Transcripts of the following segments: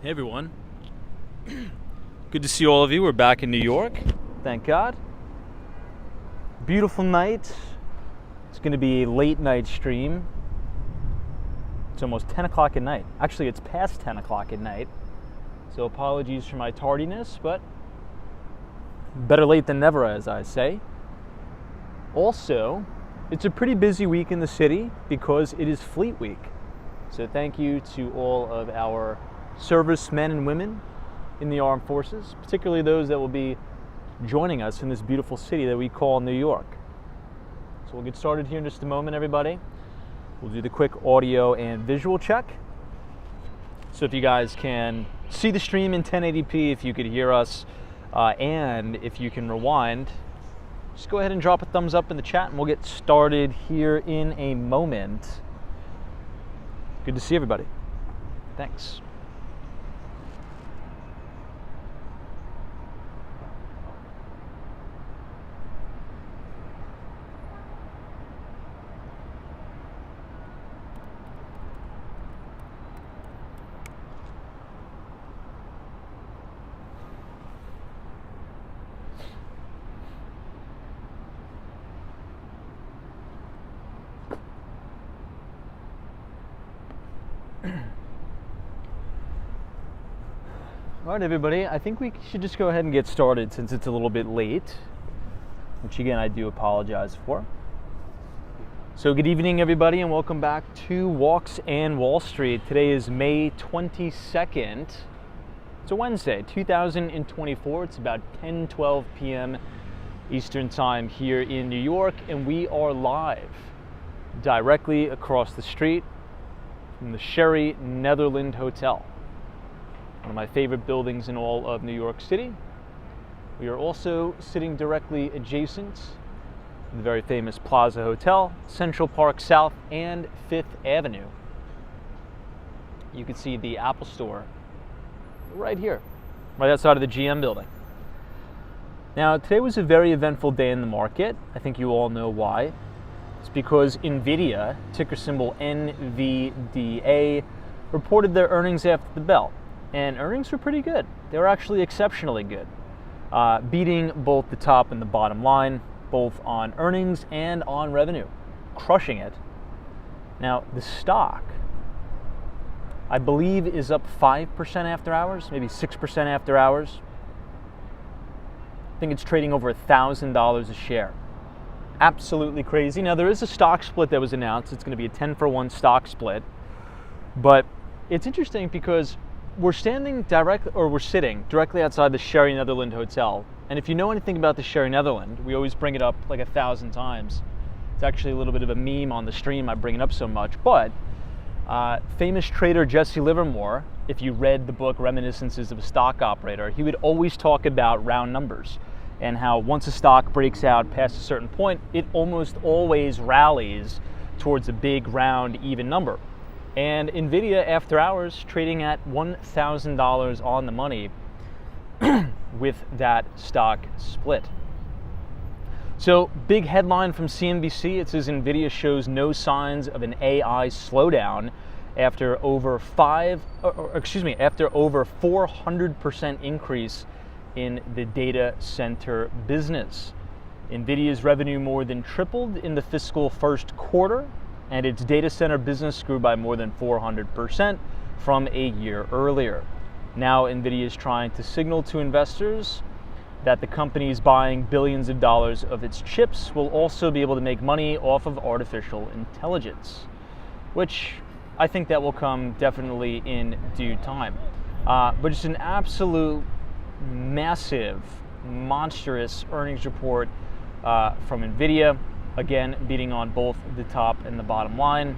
Hey everyone, good to see all of you. We're back in New York, thank God. Beautiful night. It's going to be a late night stream. It's almost 10 o'clock at night. Actually, it's past 10 o'clock at night. So apologies for my tardiness, but better late than never, as I say. Also, it's a pretty busy week in the city because it is Fleet Week. So thank you to all of our servicemen and women in the armed forces, particularly those that will be joining us in this beautiful city that we call New York. So we'll get started here in just a moment, everybody. We'll do the quick audio and visual check. So if you guys can see the stream in 1080p, if you could hear us, and if you can rewind, just go ahead and drop a thumbs up in the chat and we'll get started here in a moment. Good to see everybody. Thanks. All right, everybody, I think we should just go ahead and get started since it's a little bit late, which again, I do apologize for. So good evening, everybody, and welcome back to Walks and Wall Street. Today is May 22nd. It's a Wednesday, 2024. It's about 10:12 p.m. Eastern Time here in New York, and we are live directly across the street from the Sherry Netherland Hotel, one of my favorite buildings in all of New York City. We are also sitting directly adjacent to the very famous Plaza Hotel, Central Park South, and Fifth Avenue. You can see the Apple Store right here, right outside of the GM building. Now, today was a very eventful day in the market. I think you all know why. It's because Nvidia, ticker symbol NVDA, reported their earnings after the bell. and earnings were pretty good. They were actually exceptionally good, beating both the top and the bottom line, both on earnings and on revenue, crushing it. Now, the stock, I believe, is up 5% after hours, maybe 6% after hours. I think it's trading over $1,000 a share. Absolutely crazy. Now, there is a stock split that was announced. It's going to be a 10-for-1 stock split. But it's interesting because we're sitting directly outside the Sherry Netherland Hotel. And if you know anything about the Sherry Netherland, we always bring it up like 1,000 times. It's actually a little bit of a meme on the stream. I bring it up so much. But famous trader Jesse Livermore, if you read the book Reminiscences of a Stock Operator, he would always talk about round numbers and how once a stock breaks out past a certain point, it almost always rallies towards a big round even number. And Nvidia, after hours, trading at $1,000 on the money with that stock split. So, big headline from CNBC. It says Nvidia shows no signs of an AI slowdown after over 400% increase in the data center business. Nvidia's revenue more than tripled in the fiscal first quarter, and its data center business grew by more than 400% from a year earlier. Now, Nvidia is trying to signal to investors that the company is buying billions of dollars of its chips will also be able to make money off of artificial intelligence, which I think that will come definitely in due time. But it's an absolute massive, monstrous earnings report from Nvidia, again, beating on both the top and the bottom line.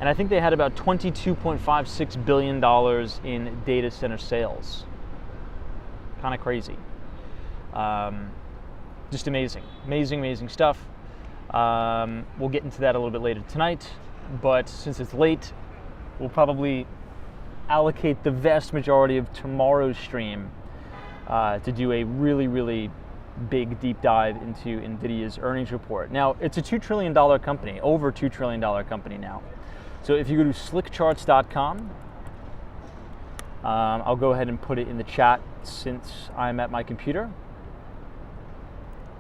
And I think they had about $22.56 billion in data center sales. Kind of crazy. Just amazing. Amazing stuff. We'll get into that a little bit later tonight, but since it's late, we'll probably allocate the vast majority of tomorrow's stream to do a really big deep dive into Nvidia's earnings report. Now, it's a $2 trillion company, over $2 trillion company now. So if you go to slickcharts.com, I'll go ahead and put it in the chat since I'm at my computer.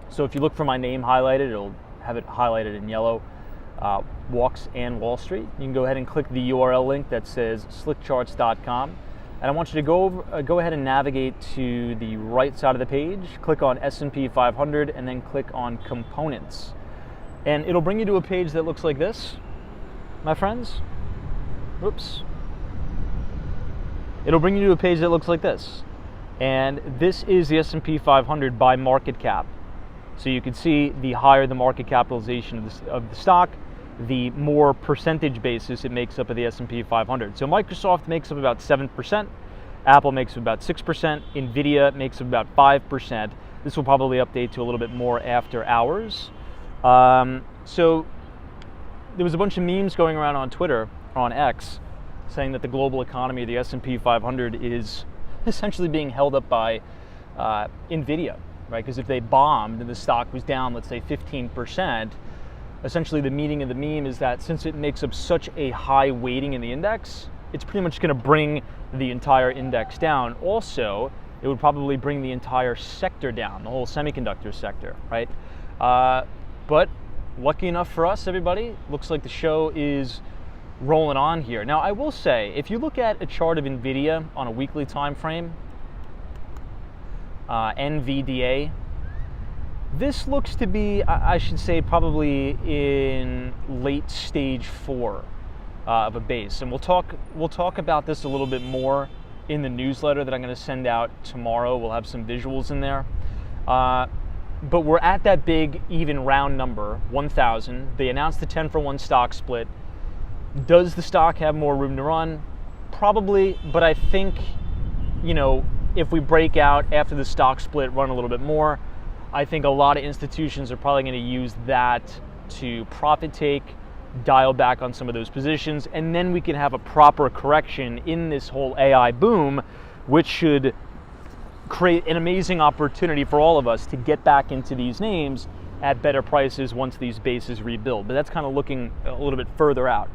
So if you look for my name highlighted, it'll have it highlighted in yellow, Walks and Wall Street. You can go ahead and click the URL link that says slickcharts.com. And I want you to go ahead and navigate to the right side of the page, click on S&P 500, and then click on Components. And it'll bring you to a page that looks like this, my friends. Oops. It'll bring you to a page that looks like this. And this is the S&P 500 by market cap. So you can see the higher the market capitalization of the stock, the more percentage basis it makes up of the S&P 500. So Microsoft makes up about 7%, Apple makes up about 6%, Nvidia makes up about 5%. This will probably update to a little bit more after hours. So there was a bunch of memes going around on Twitter, on X, saying that the global economy, the S&P 500, is essentially being held up by Nvidia, right? Because if they bombed and the stock was down, let's say 15%, essentially the meaning of the meme is that since it makes up such a high weighting in the index, it's pretty much going to bring the entire index down. Also, it would probably bring the entire sector down, the whole semiconductor sector, right? But lucky enough for us, everybody, looks like the show is rolling on here. Now, I will say, if you look at a chart of Nvidia on a weekly time frame, NVDA, this looks to be, I should say, probably in late stage 4 of a base. And we'll talk about this a little bit more in the newsletter that I'm going to send out tomorrow. We'll have some visuals in there. But we're at that big even round number, 1,000. They announced the 10-for-1 stock split. Does the stock have more room to run? Probably, but I think, if we break out after the stock split, run a little bit more, I think a lot of institutions are probably going to use that to profit take, dial back on some of those positions, and then we can have a proper correction in this whole AI boom, which should create an amazing opportunity for all of us to get back into these names at better prices once these bases rebuild. But that's kind of looking a little bit further out.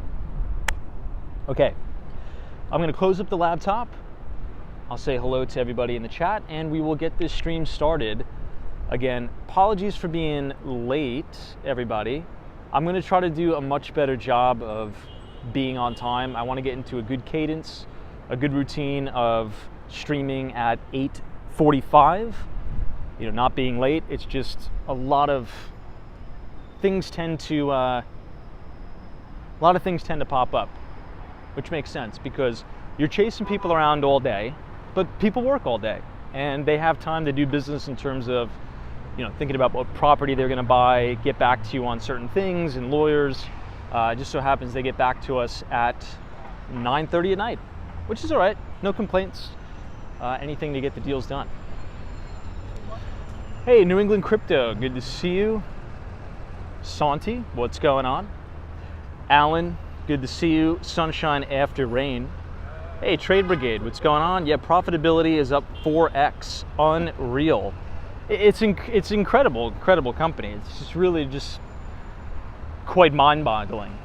Okay, I'm going to close up the laptop. I'll say hello to everybody in the chat, and we will get this stream started. Again, apologies for being late, everybody. I'm going to try to do a much better job of being on time. I want to get into a good cadence, a good routine of streaming at 8:45. You know, not being late. It's just a lot of things tend to pop up, which makes sense because you're chasing people around all day, but people work all day and they have time to do business in terms of, you know, thinking about what property they're going to buy, get back to you on certain things, and lawyers. It just so happens they get back to us at 9:30 at night, which is all right. No complaints. Anything to get the deals done. Hey, New England Crypto, good to see you. Santi, what's going on? Alan, good to see you. Sunshine after rain. Hey, Trade Brigade, what's going on? Yeah, profitability is up 4x, unreal. It's incredible company. It's just really just quite mind-boggling.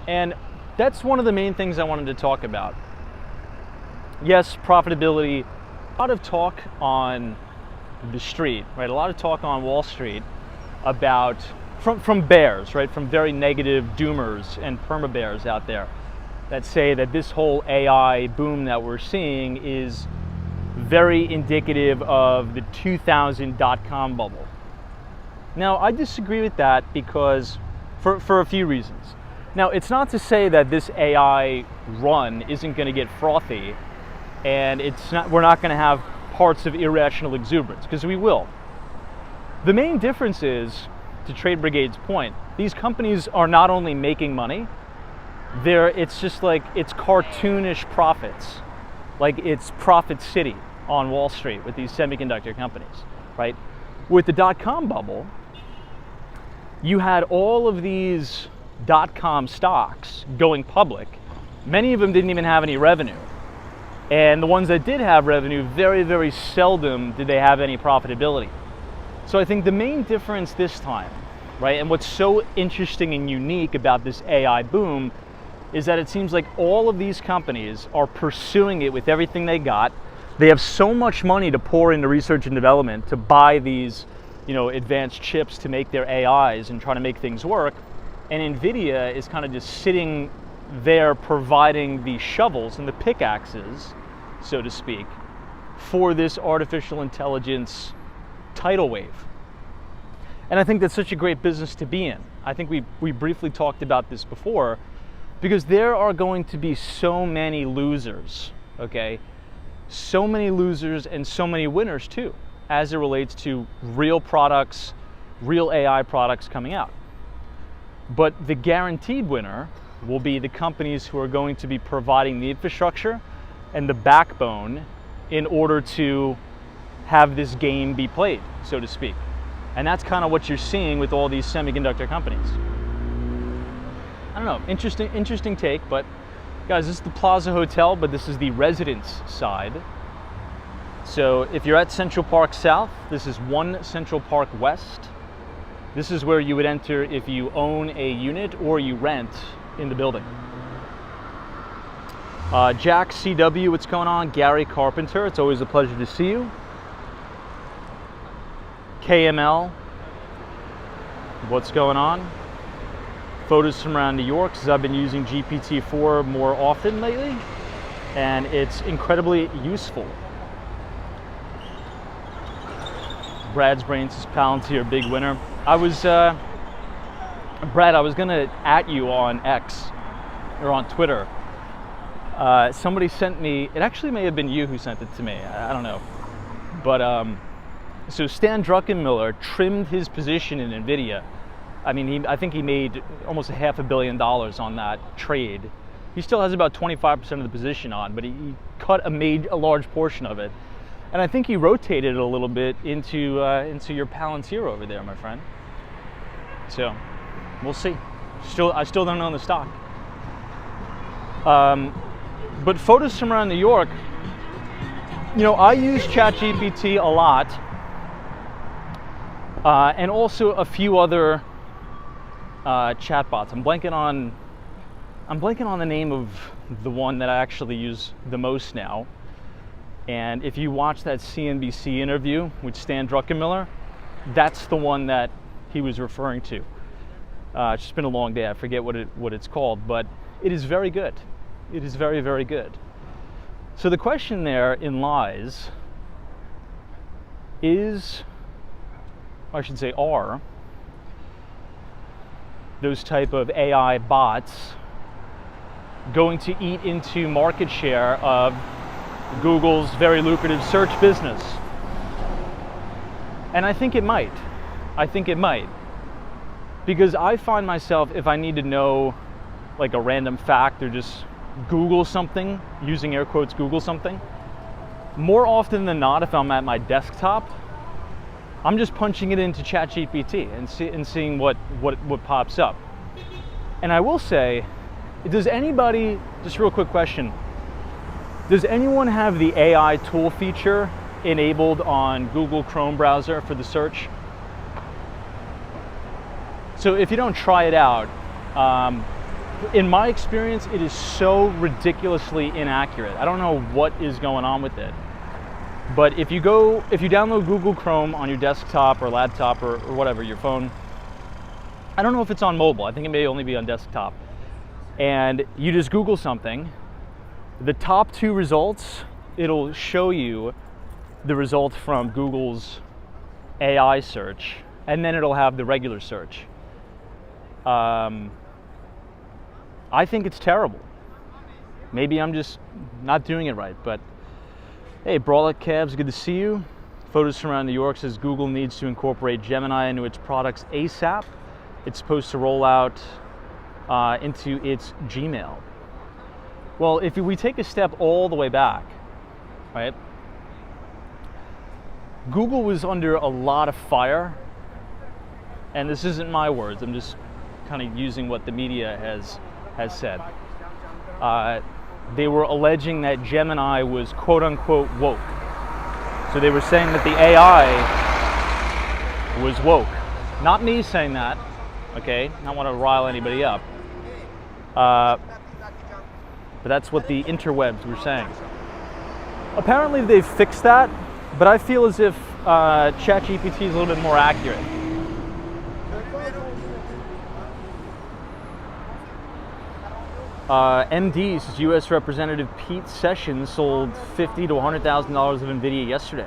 And that's one of the main things I wanted to talk about. Yes, profitability, a lot of talk on the street, right? A lot of talk on Wall Street about, from bears, right? From very negative doomers and perma-bears out there that say that this whole AI boom that we're seeing is very indicative of the 2000 dot-com bubble. Now, I disagree with that because, for a few reasons. Now, it's not to say that this AI run isn't going to get frothy and we're not going to have parts of irrational exuberance, because we will. The main difference is, to Trade Brigade's point, these companies are not only making money, it's just like, it's cartoonish profits. Like it's Profit City on Wall Street with these semiconductor companies, right? With the dot-com bubble, you had all of these dot-com stocks going public. Many of them didn't even have any revenue. And the ones that did have revenue, very, very seldom did they have any profitability. So I think the main difference this time, right, and what's so interesting and unique about this AI boom is that it seems like all of these companies are pursuing it with everything they got. They have so much money to pour into research and development to buy these, you know, advanced chips to make their AIs and trying to make things work. And Nvidia is kind of just sitting there providing the shovels and the pickaxes, so to speak, for this artificial intelligence tidal wave. And I think that's such a great business to be in. I think we briefly talked about this before, because there are going to be so many losers, okay? So many losers and so many winners too, as it relates to real products, real AI products coming out. But the guaranteed winner will be the companies who are going to be providing the infrastructure and the backbone in order to have this game be played, so to speak. And that's kind of what you're seeing with all these semiconductor companies. I don't know, interesting take, but guys, this is the Plaza Hotel, but this is the residence side. So if you're at Central Park South, this is 1 Central Park West. This is where you would enter if you own a unit or you rent in the building. Jack CW, what's going on? Gary Carpenter, it's always a pleasure to see you. KML, what's going on? Photos from around New York, because I've been using GPT-4 more often lately, and it's incredibly useful. Brad's Brains is Palantir, big winner. Brad, I was gonna @ you on X, or on Twitter. Somebody sent me, it actually may have been you who sent it to me, I don't know. But, so Stan Druckenmiller trimmed his position in Nvidia. I mean, I think he made almost $500 million on that trade. He still has about 25% of the position on, but he cut a large portion of it. And I think he rotated it a little bit into your Palantir over there, my friend. So, we'll see. I still don't own the stock. But photos from around New York, you know, I use ChatGPT a lot, and also a few other chatbots. I'm blanking on the name of the one that I actually use the most now. And if you watch that CNBC interview with Stan Druckenmiller, that's the one that he was referring to. It's just been a long day. I forget what it's called, but it is very good. It is very, very good. So the question therein lies is, I should say are, those type of AI bots going to eat into market share of Google's very lucrative search business? And I think it might. I think it might. Because I find myself, if I need to know like a random fact or just Google something, using air quotes, Google something, more often than not, if I'm at my desktop, I'm just punching it into ChatGPT and seeing what pops up. And I will say, does anybody, just real quick question, does anyone have the AI tool feature enabled on Google Chrome browser for the search? So if you don't try it out, in my experience, it is so ridiculously inaccurate. I don't know what is going on with it. But if you download Google Chrome on your desktop or laptop or whatever, your phone, I don't know if it's on mobile, I think it may only be on desktop, and you just Google something, the top 2 results, it'll show you the result from Google's AI search, and then it'll have the regular search. I think it's terrible. Maybe I'm just not doing it right, but hey, Brawlett Cavs, good to see you. Photos from around New York says Google needs to incorporate Gemini into its products ASAP. It's supposed to roll out into its Gmail. Well, if we take a step all the way back, right? Google was under a lot of fire, and this isn't my words, I'm just kind of using what the media has said. They were alleging that Gemini was quote unquote woke. So they were saying that the AI was woke. Not me saying that, okay? I don't want to rile anybody up. But that's what the interwebs were saying. Apparently they've fixed that, but I feel as if ChatGPT is a little bit more accurate. MD's U.S. Representative Pete Sessions sold $50,000 to $100,000 of Nvidia yesterday.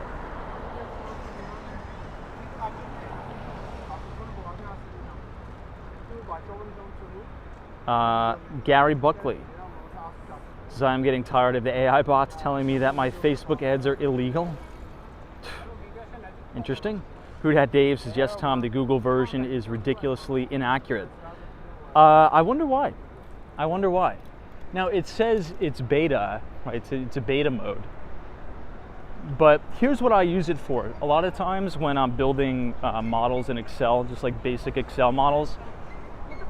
Gary Buckley says, I'm getting tired of the AI bots telling me that my Facebook ads are illegal. Interesting. Who Dat Dave says, yes, Tom, the Google version is ridiculously inaccurate. I wonder why. I wonder why. Now it says it's beta, right? It's a beta mode. But here's what I use it for. A lot of times when I'm building models in Excel, just like basic Excel models,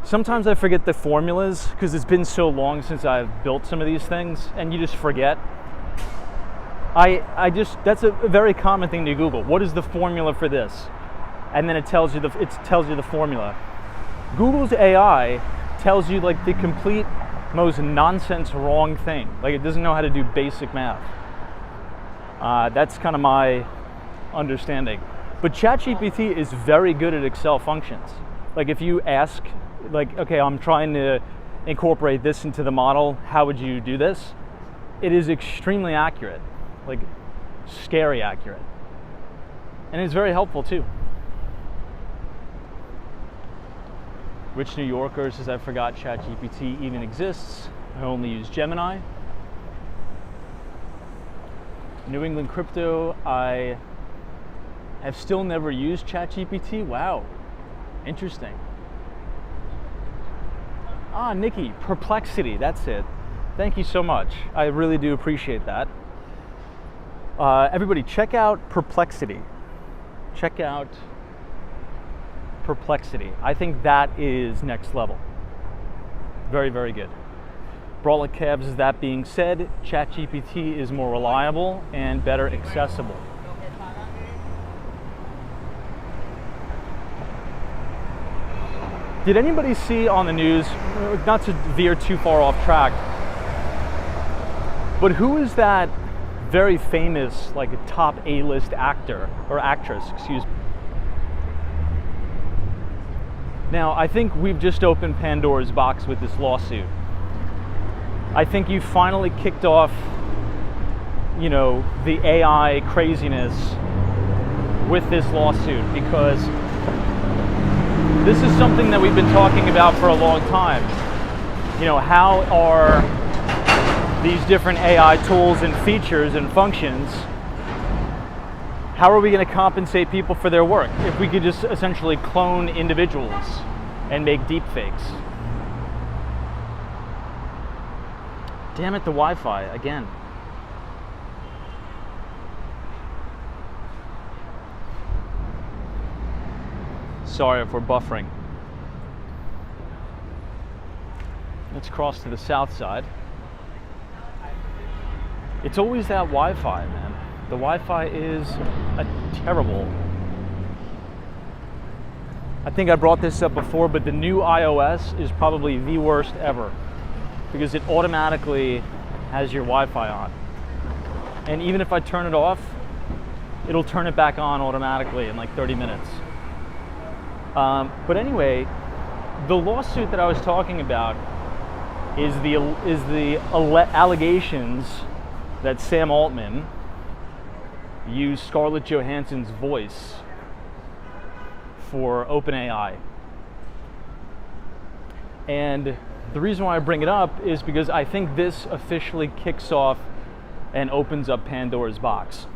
sometimes I forget the formulas because it's been so long since I've built some of these things, and you just forget. That's a very common thing to Google. What is the formula for this? And then it tells you the formula. Google's AI tells you like the complete most nonsense wrong thing. Like it doesn't know how to do basic math. That's kind of my understanding. But ChatGPT is very good at Excel functions. Like if you ask, like, okay, I'm trying to incorporate this into the model, how would you do this? It is extremely accurate, like scary accurate. And it's very helpful too. Rich New Yorker says, I forgot ChatGPT even exists. I only use Gemini. New England Crypto, I have still never used ChatGPT. Wow, interesting. Nikki, Perplexity, that's it. Thank you so much. I really do appreciate that. Everybody, check out Perplexity. Check out Perplexity. I think that is next level. Very, very good. Brawlett Cavs, is that being said, ChatGPT is more reliable and better accessible. Did anybody see on the news, not to veer too far off track, but who is that very famous, like a top A-list actor or actress, excuse me. Now, I think we've just opened Pandora's box with this lawsuit. I think you finally kicked off, the AI craziness with this lawsuit, because this is something that we've been talking about for a long time. How are these different AI tools and features and functions, how are we going to compensate people for their work if we could just essentially clone individuals and make deep fakes? Damn it, the Wi-Fi again. Sorry if we're buffering. Let's cross to the south side. It's always that Wi-Fi, man. The Wi-Fi is terrible. I think I brought this up before, but the new iOS is probably the worst ever, because it automatically has your Wi-Fi on. And even if I turn it off, it'll turn it back on automatically in like 30 minutes. But anyway, the lawsuit that I was talking about is the allegations that Sam Altman used Scarlett Johansson's voice for OpenAI. And the reason why I bring it up is because I think this officially kicks off and opens up Pandora's box.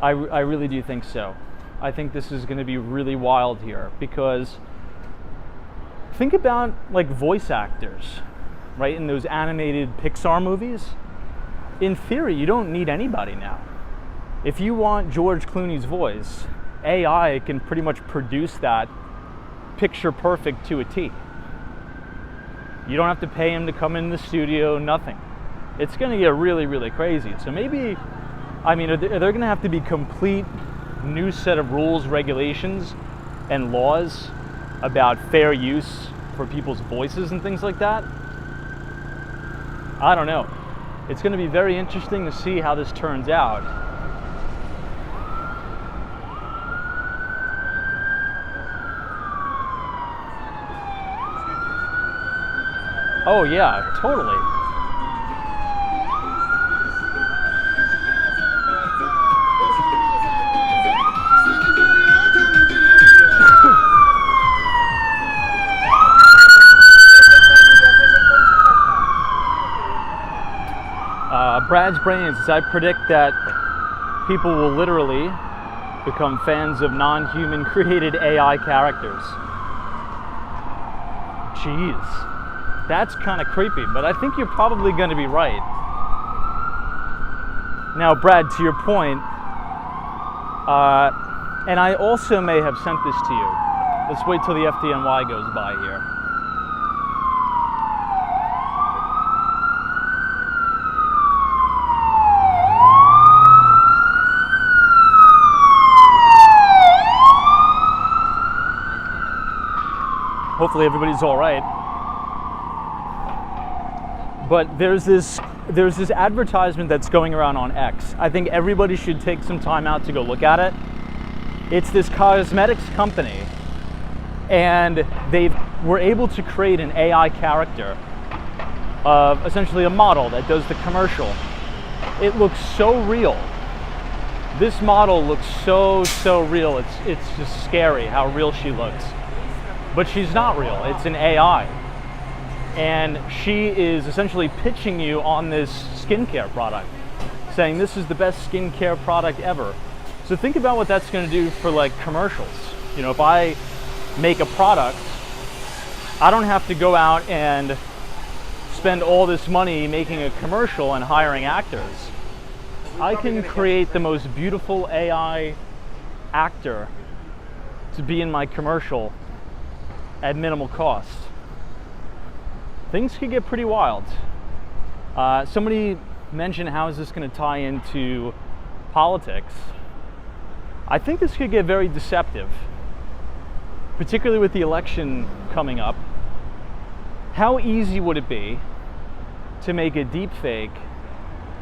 I really do think so. I think this is going to be really wild here, because think about like voice actors, right? In those animated Pixar movies, in theory, you don't need anybody now. If you want George Clooney's voice, AI can pretty much produce that picture perfect to a T. You don't have to pay him to come in the studio, nothing. It's going to get really, really crazy. So maybe, are there going to have to be complete new set of rules, regulations, and laws about fair use for people's voices and things like that? I don't know. It's going to be very interesting to see how this turns out. Oh yeah, totally. Brad's Brains says, I predict that people will literally become fans of non-human created AI characters. Jeez, that's kind of creepy, but I think you're probably going to be right. Now, Brad, to your point, and I also may have sent this to you. Let's wait till the FDNY goes by here. Hopefully everybody's all right. But there's this advertisement that's going around on X. I think everybody should take some time out to go look at it. It's this cosmetics company, and they were able to create an AI character of essentially a model that does the commercial. It looks so real. This model looks so real. It's just scary how real she looks. But she's not real, it's an AI. And she is essentially pitching you on this skincare product, saying this is the best skincare product ever. So think about what that's gonna do for like commercials. If I make a product, I don't have to go out and spend all this money making a commercial and hiring actors. I can create the most beautiful AI actor to be in my commercial at minimal cost. Things could get pretty wild. Somebody mentioned, how is this going to tie into politics? I think this could get very deceptive, particularly with the election coming up. How easy would it be to make a deep fake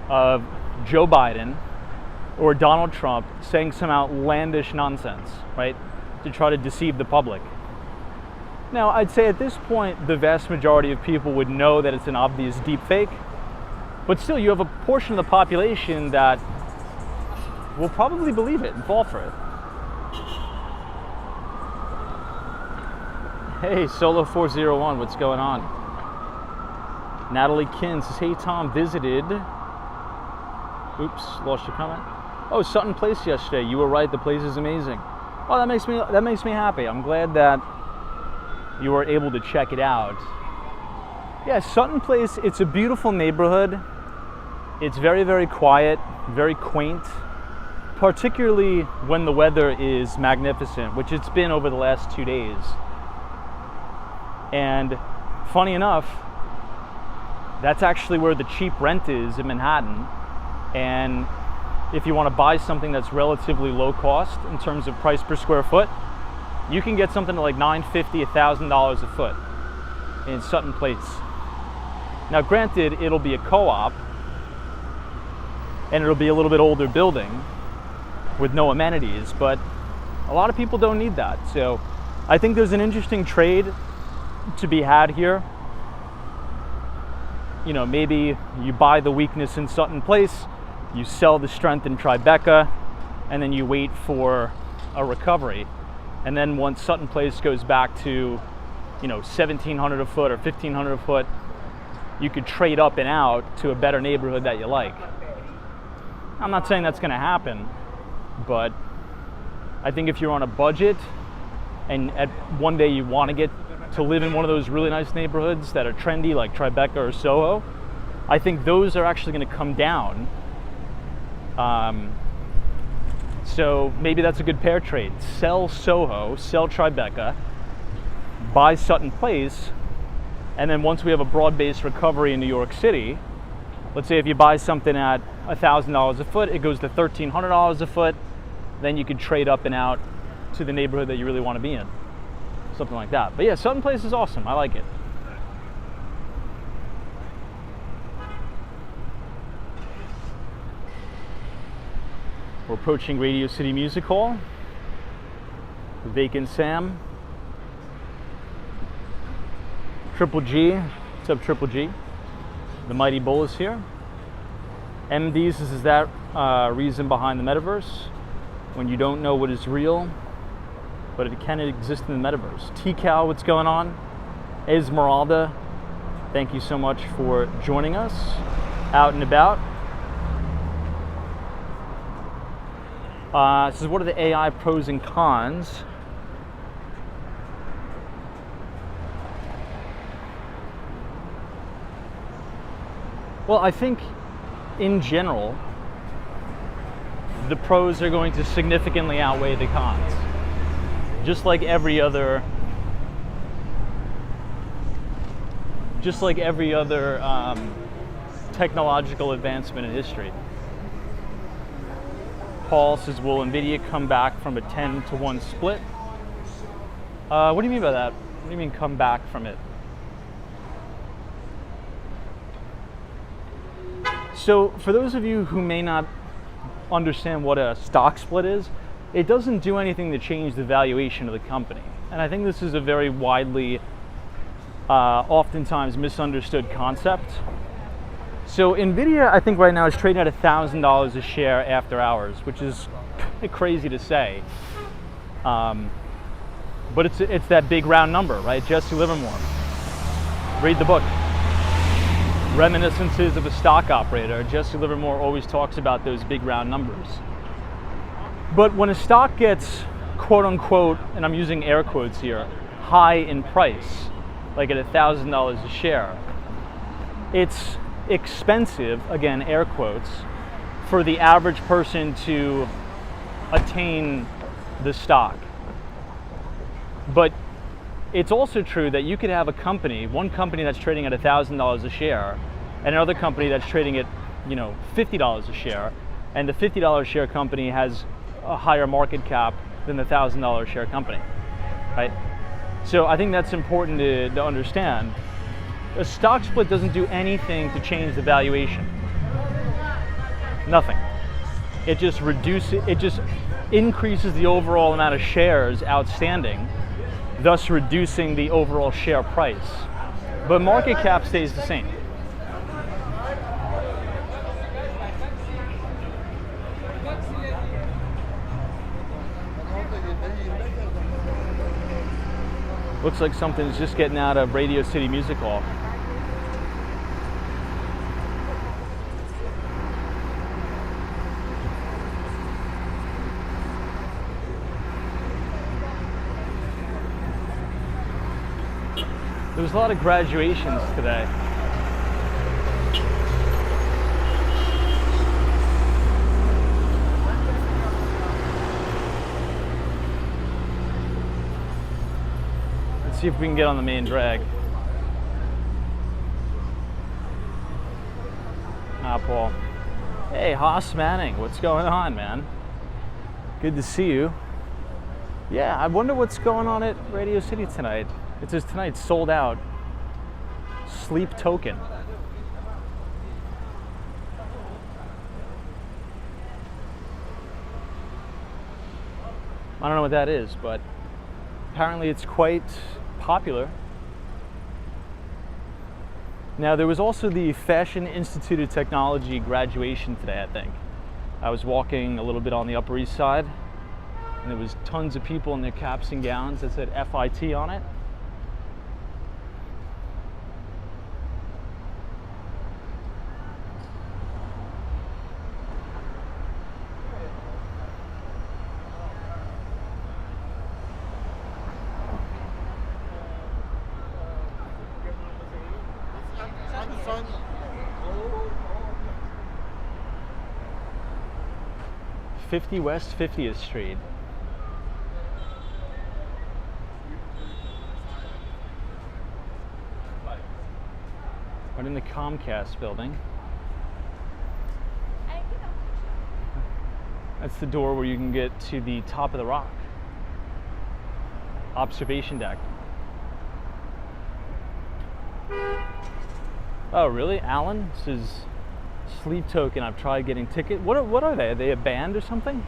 of Joe Biden or Donald Trump saying some outlandish nonsense, right, to try to deceive the public. Now, I'd say at this point, the vast majority of people would know that it's an obvious deepfake, but still, you have a portion of the population that will probably believe it and fall for it. Hey, Solo401, what's going on? Natalie Kin says, hey Tom, visited. Oops, lost your comment. Oh, Sutton Place yesterday. You were right, the place is amazing. Oh, that makes me happy. I'm glad that you were able to check it out. Yeah, Sutton Place, it's a beautiful neighborhood. It's very, very quiet, very quaint, particularly when the weather is magnificent, which it's been over the last 2 days. And funny enough, that's actually where the cheap rent is in Manhattan. And if you want to buy something that's relatively low cost in terms of price per square foot, you can get something like $950, $1,000 a foot in Sutton Place. Now granted, it'll be a co-op and it'll be a little bit older building with no amenities, but a lot of people don't need that. So I think there's an interesting trade to be had here. You know, maybe you buy the weakness in Sutton Place, you sell the strength in Tribeca, and then you wait for a recovery. And then once Sutton Place goes back to, you know, 1,700 a foot or 1,500 a foot, you could trade up and out to a better neighborhood that you like. I'm not saying that's going to happen, but I think if you're on a budget and at one day you want to get to live in one of those really nice neighborhoods that are trendy like Tribeca or Soho, I think those are actually going to come down. So maybe that's a good pair trade. Sell Soho, sell Tribeca, buy Sutton Place, and then once we have a broad-based recovery in New York City, let's say if you buy something at $1,000 a foot, it goes to $1,300 a foot, then you could trade up and out to the neighborhood that you really want to be in. Something like that. But yeah, Sutton Place is awesome. I like it. We're approaching Radio City Music Hall. Vacant Sam. Triple G. What's up, Triple G? The Mighty Bull is here. MDs, this is that reason behind the metaverse. When you don't know what is real, but it can exist in the metaverse. T-Cal, what's going on? Esmeralda, thank you so much for joining us out and about. This is what are the AI pros and cons? Well, I think in general, the pros are going to significantly outweigh the cons. Just like every other technological advancement in history. Paul says, will Nvidia come back from a 10-to-1 split? What do you mean by that? What do you mean come back from it? So for those of you who may not understand what a stock split is, it doesn't do anything to change the valuation of the company. And I think this is a very widely, oftentimes misunderstood concept. So Nvidia, I think right now is trading at $1,000 a share after hours, which is crazy to say. But it's that big round number, right? Jesse Livermore. Read the book. Reminiscences of a Stock Operator. Jesse Livermore always talks about those big round numbers. But when a stock gets, quote unquote, and I'm using air quotes here, high in price, like at $1,000 a share, it's expensive, again, air quotes, for the average person to attain the stock. But it's also true that you could have a company, one company that's trading at $1,000 a share, and another company that's trading at, $50 a share, and the $50 a share company has a higher market cap than the $1,000 a share company, right? So I think that's important to understand. A stock split doesn't do anything to change the valuation. Nothing. It just increases the overall amount of shares outstanding, thus reducing the overall share price. But market cap stays the same. Looks like something's just getting out of Radio City Music Hall. There was a lot of graduations today. Let's see if we can get on the main drag. Ah, Paul. Hey, Haas Manning, what's going on, man? Good to see you. Yeah, I wonder what's going on at Radio City tonight. It says tonight's sold out. Sleep Token. I don't know what that is, but apparently it's quite popular. Now, there was also the Fashion Institute of Technology graduation today, I think. I was walking a little bit on the Upper East Side, and there was tons of people in their caps and gowns that said FIT on it. '50 West 50th Street. Right in the Comcast building. That's the door where you can get to the top of the rock. Observation deck. Oh, really? Alan? This is Sleep Token. I've tried getting tickets. What are they? Are they a band or something?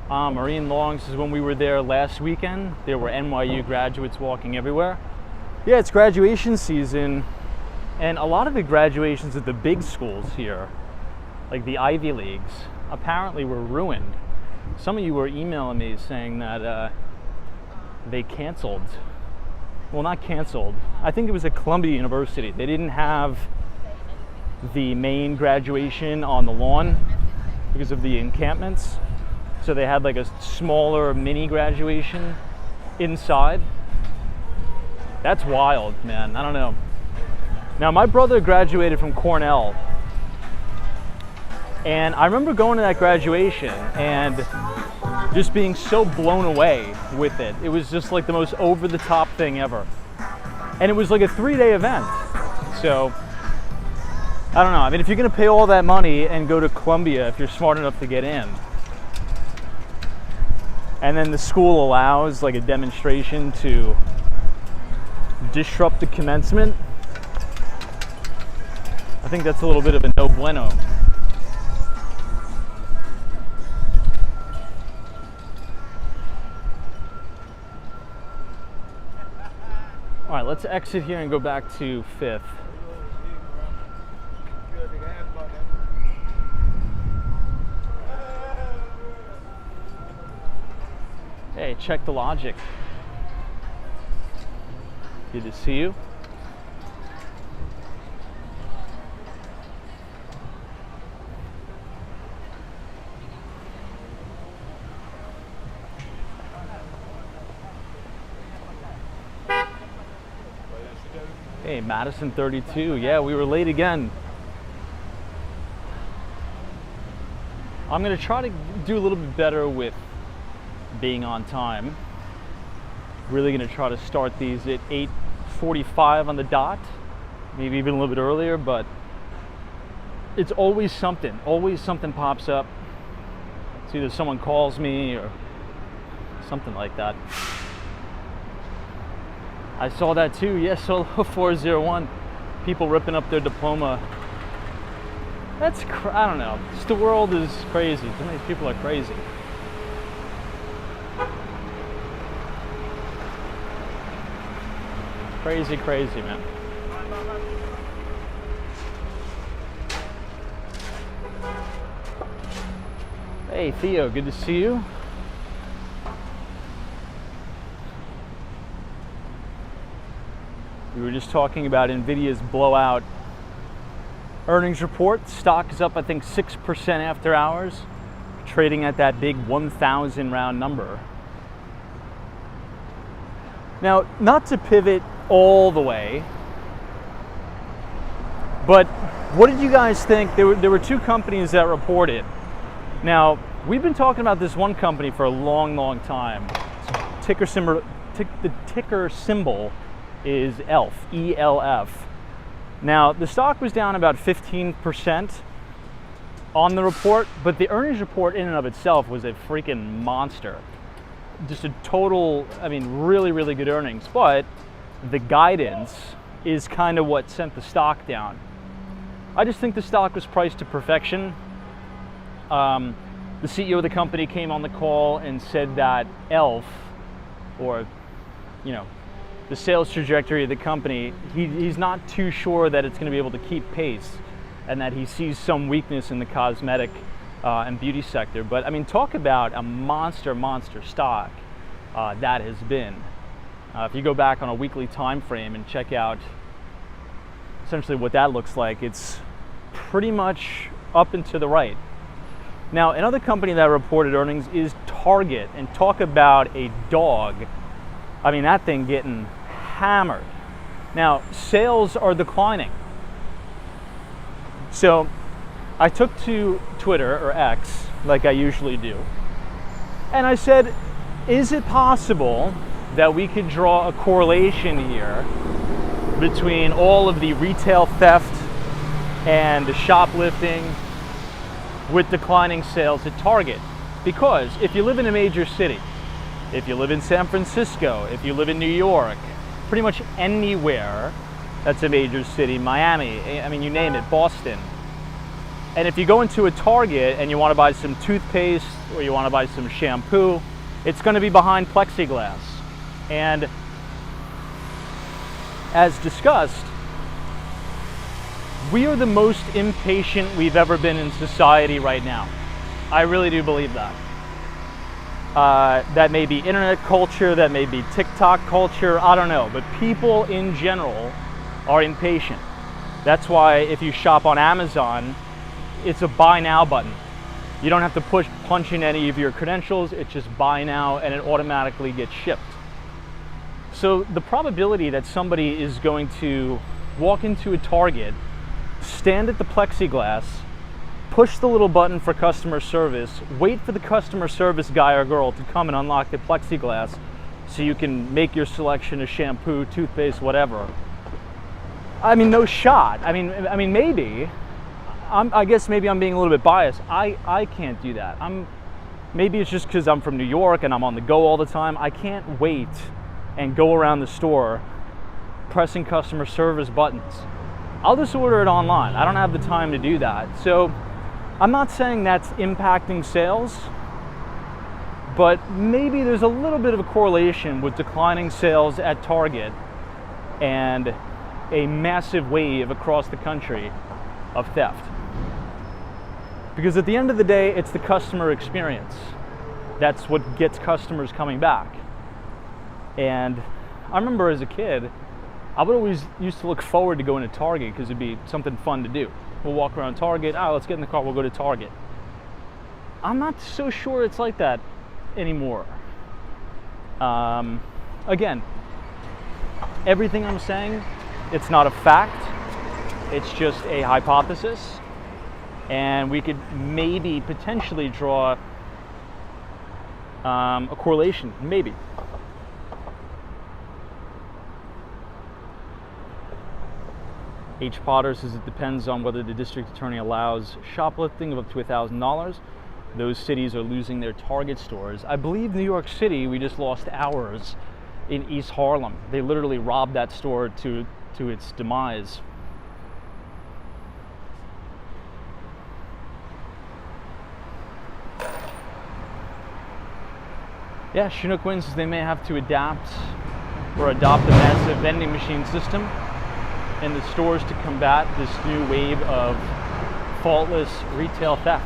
Marine Long says when we were there last weekend, there were NYU graduates walking everywhere. Yeah, it's graduation season, and a lot of the graduations at the big schools here, like the Ivy Leagues, apparently were ruined. Some of you were emailing me saying that they canceled. Well, not canceled. I think it was at Columbia University. They didn't have the main graduation on the lawn because of the encampments. So they had like a smaller mini graduation inside. That's wild, man. I don't know. Now, my brother graduated from Cornell, and I remember going to that graduation and just being so blown away with it. It was just like the most over-the-top thing ever. And it was like a 3-day event. So, I don't know. I mean, if you're going to pay all that money and go to Columbia, if you're smart enough to get in, and then the school allows like a demonstration to disrupt the commencement, I think that's a little bit of a no bueno. All right, let's exit here and go back to 5th. Hey, check the logic. Good to see you. Hey, Madison 32. Yeah, we were late again. I'm gonna try to do a little bit better with being on time. Really gonna try to start these at 8:45 on the dot, maybe even a little bit earlier, but it's always something pops up. It's either someone calls me or something like that. I saw that too. Yes, Solo 401. People ripping up their diploma. That's, I don't know. Just the world is crazy. Some of these people are crazy. Crazy, crazy, man. Hey, Theo, good to see you. We were just talking about Nvidia's blowout earnings report. Stock is up, I think, 6% after hours, trading at that big 1,000 round number. Now, not to pivot all the way, but what did you guys think? There were two companies that reported. Now, we've been talking about this one company for a long, long time. The ticker symbol is ELF, E-L-F. Now, the stock was down about 15% on the report, but the earnings report in and of itself was a freaking monster. Just a total, I mean, really, really good earnings, but the guidance is kind of what sent the stock down. I just think the stock was priced to perfection. The CEO of the company came on the call and said that ELF, or, you know, the sales trajectory of the company, he's not too sure that it's going to be able to keep pace, and that he sees some weakness in the cosmetic and beauty sector. But I mean, talk about a monster stock that has been. If you go back on a weekly time frame and check out essentially what that looks like, it's pretty much up and to the right. Now, another company that reported earnings is Target, and talk about a dog. I mean, that thing getting hammered. Now, sales are declining. So I took to Twitter, or X, like I usually do, and I said, is it possible that we could draw a correlation here between all of the retail theft and the shoplifting with declining sales at Target? Because if you live in a major city, if you live in San Francisco, if you live in New York, pretty much anywhere that's a major city, Miami, I mean, you name it, Boston. And if you go into a Target and you want to buy some toothpaste or you want to buy some shampoo, it's going to be behind plexiglass. And as discussed, we are the most impatient we've ever been in society right now. I really do believe that. That may be internet culture, that may be TikTok culture, I don't know. But people in general are impatient. That's why if you shop on Amazon, it's a buy now button. You don't have to punch in any of your credentials, it's just buy now and it automatically gets shipped. So the probability that somebody is going to walk into a Target, stand at the plexiglass, push the little button for customer service, wait for the customer service guy or girl to come and unlock the plexiglass so you can make your selection of shampoo, toothpaste, whatever. I mean, no shot. I mean, maybe. I guess maybe I'm being a little bit biased. I can't do that. Maybe it's just because I'm from New York and I'm on the go all the time. I can't wait and go around the store pressing customer service buttons. I'll just order it online. I don't have the time to do that. So I'm not saying that's impacting sales, but maybe there's a little bit of a correlation with declining sales at Target and a massive wave across the country of theft. Because at the end of the day, it's the customer experience. That's what gets customers coming back. And I remember as a kid, I would always used to look forward to going to Target because it'd be something fun to do. We'll walk around Target, let's get in the car, we'll go to Target. I'm not so sure it's like that anymore. Again, everything I'm saying, it's not a fact, it's just a hypothesis, and we could maybe potentially draw a correlation, maybe. H. Potter says it depends on whether the district attorney allows shoplifting of up to $1,000. Those cities are losing their Target stores. I believe New York City, we just lost ours. in East Harlem. They literally robbed that store to its demise. Yeah, Chinook wins. They may have to adapt or adopt a massive vending machine system in the stores to combat this new wave of faultless retail theft.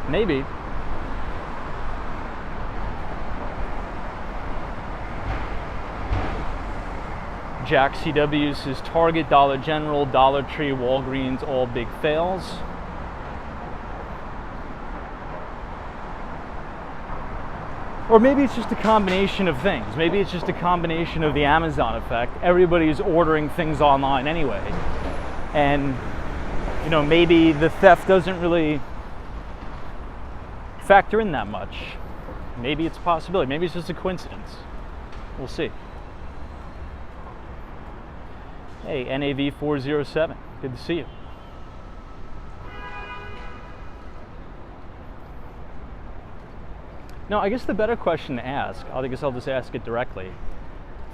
Maybe. Jack CW says Target, Dollar General, Dollar Tree, Walgreens, all big fails. Or maybe it's just a combination of things. Maybe it's just a combination of the Amazon effect. Everybody's ordering things online anyway. And, you know, maybe the theft doesn't really factor in that much. Maybe it's a possibility. Maybe it's just a coincidence. We'll see. Hey, NAV407. Good to see you. Now, I guess the better question to ask, I guess I'll just ask it directly.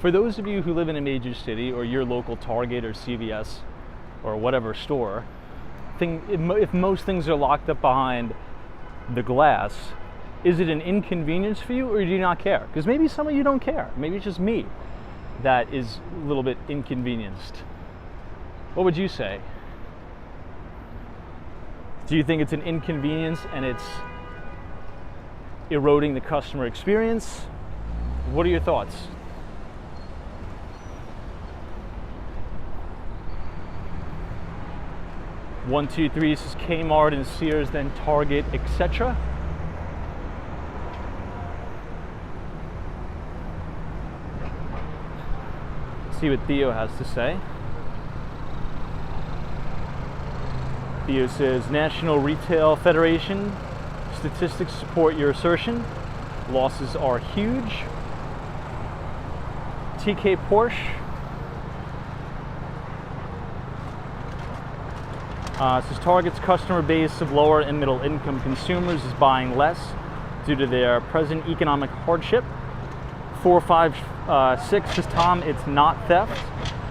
For those of you who live in a major city or your local Target or CVS or whatever store, if most things are locked up behind the glass, is it an inconvenience for you or do you not care? Because maybe some of you don't care. Maybe it's just me that is a little bit inconvenienced. What would you say? Do you think it's an inconvenience and it's eroding the customer experience? What are your thoughts? One, two, three says Kmart and Sears, then Target, etc. See what Theo has to say. Theo says National Retail Federation statistics support your assertion. Losses are huge. TK Porsche says Target's customer base of lower and middle income consumers is buying less due to their present economic hardship. 456 says Tom, it's not theft.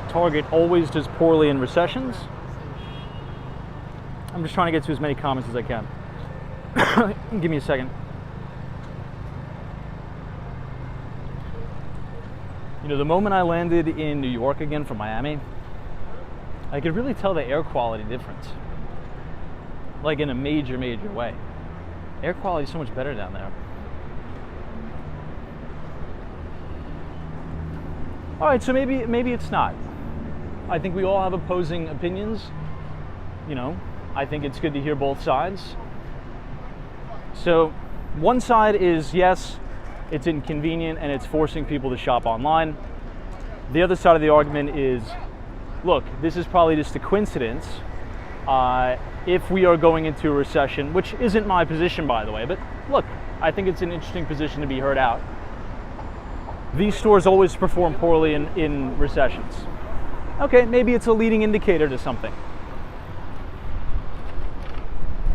Target always does poorly in recessions. I'm just trying to get to as many comments as I can. Give me a second. You know, the moment I landed in New York again from Miami, I could really tell the air quality difference. Like in a major, major way. Air quality is so much better down there. All right, so maybe it's not. I think we all have opposing opinions. You know, I think it's good to hear both sides. So one side is, yes, it's inconvenient and it's forcing people to shop online. The other side of the argument is, look, this is probably just a coincidence. If we are going into a recession, which isn't my position, by the way, but look, I think it's an interesting position to be heard out. These stores always perform poorly in recessions. Okay, maybe it's a leading indicator to something.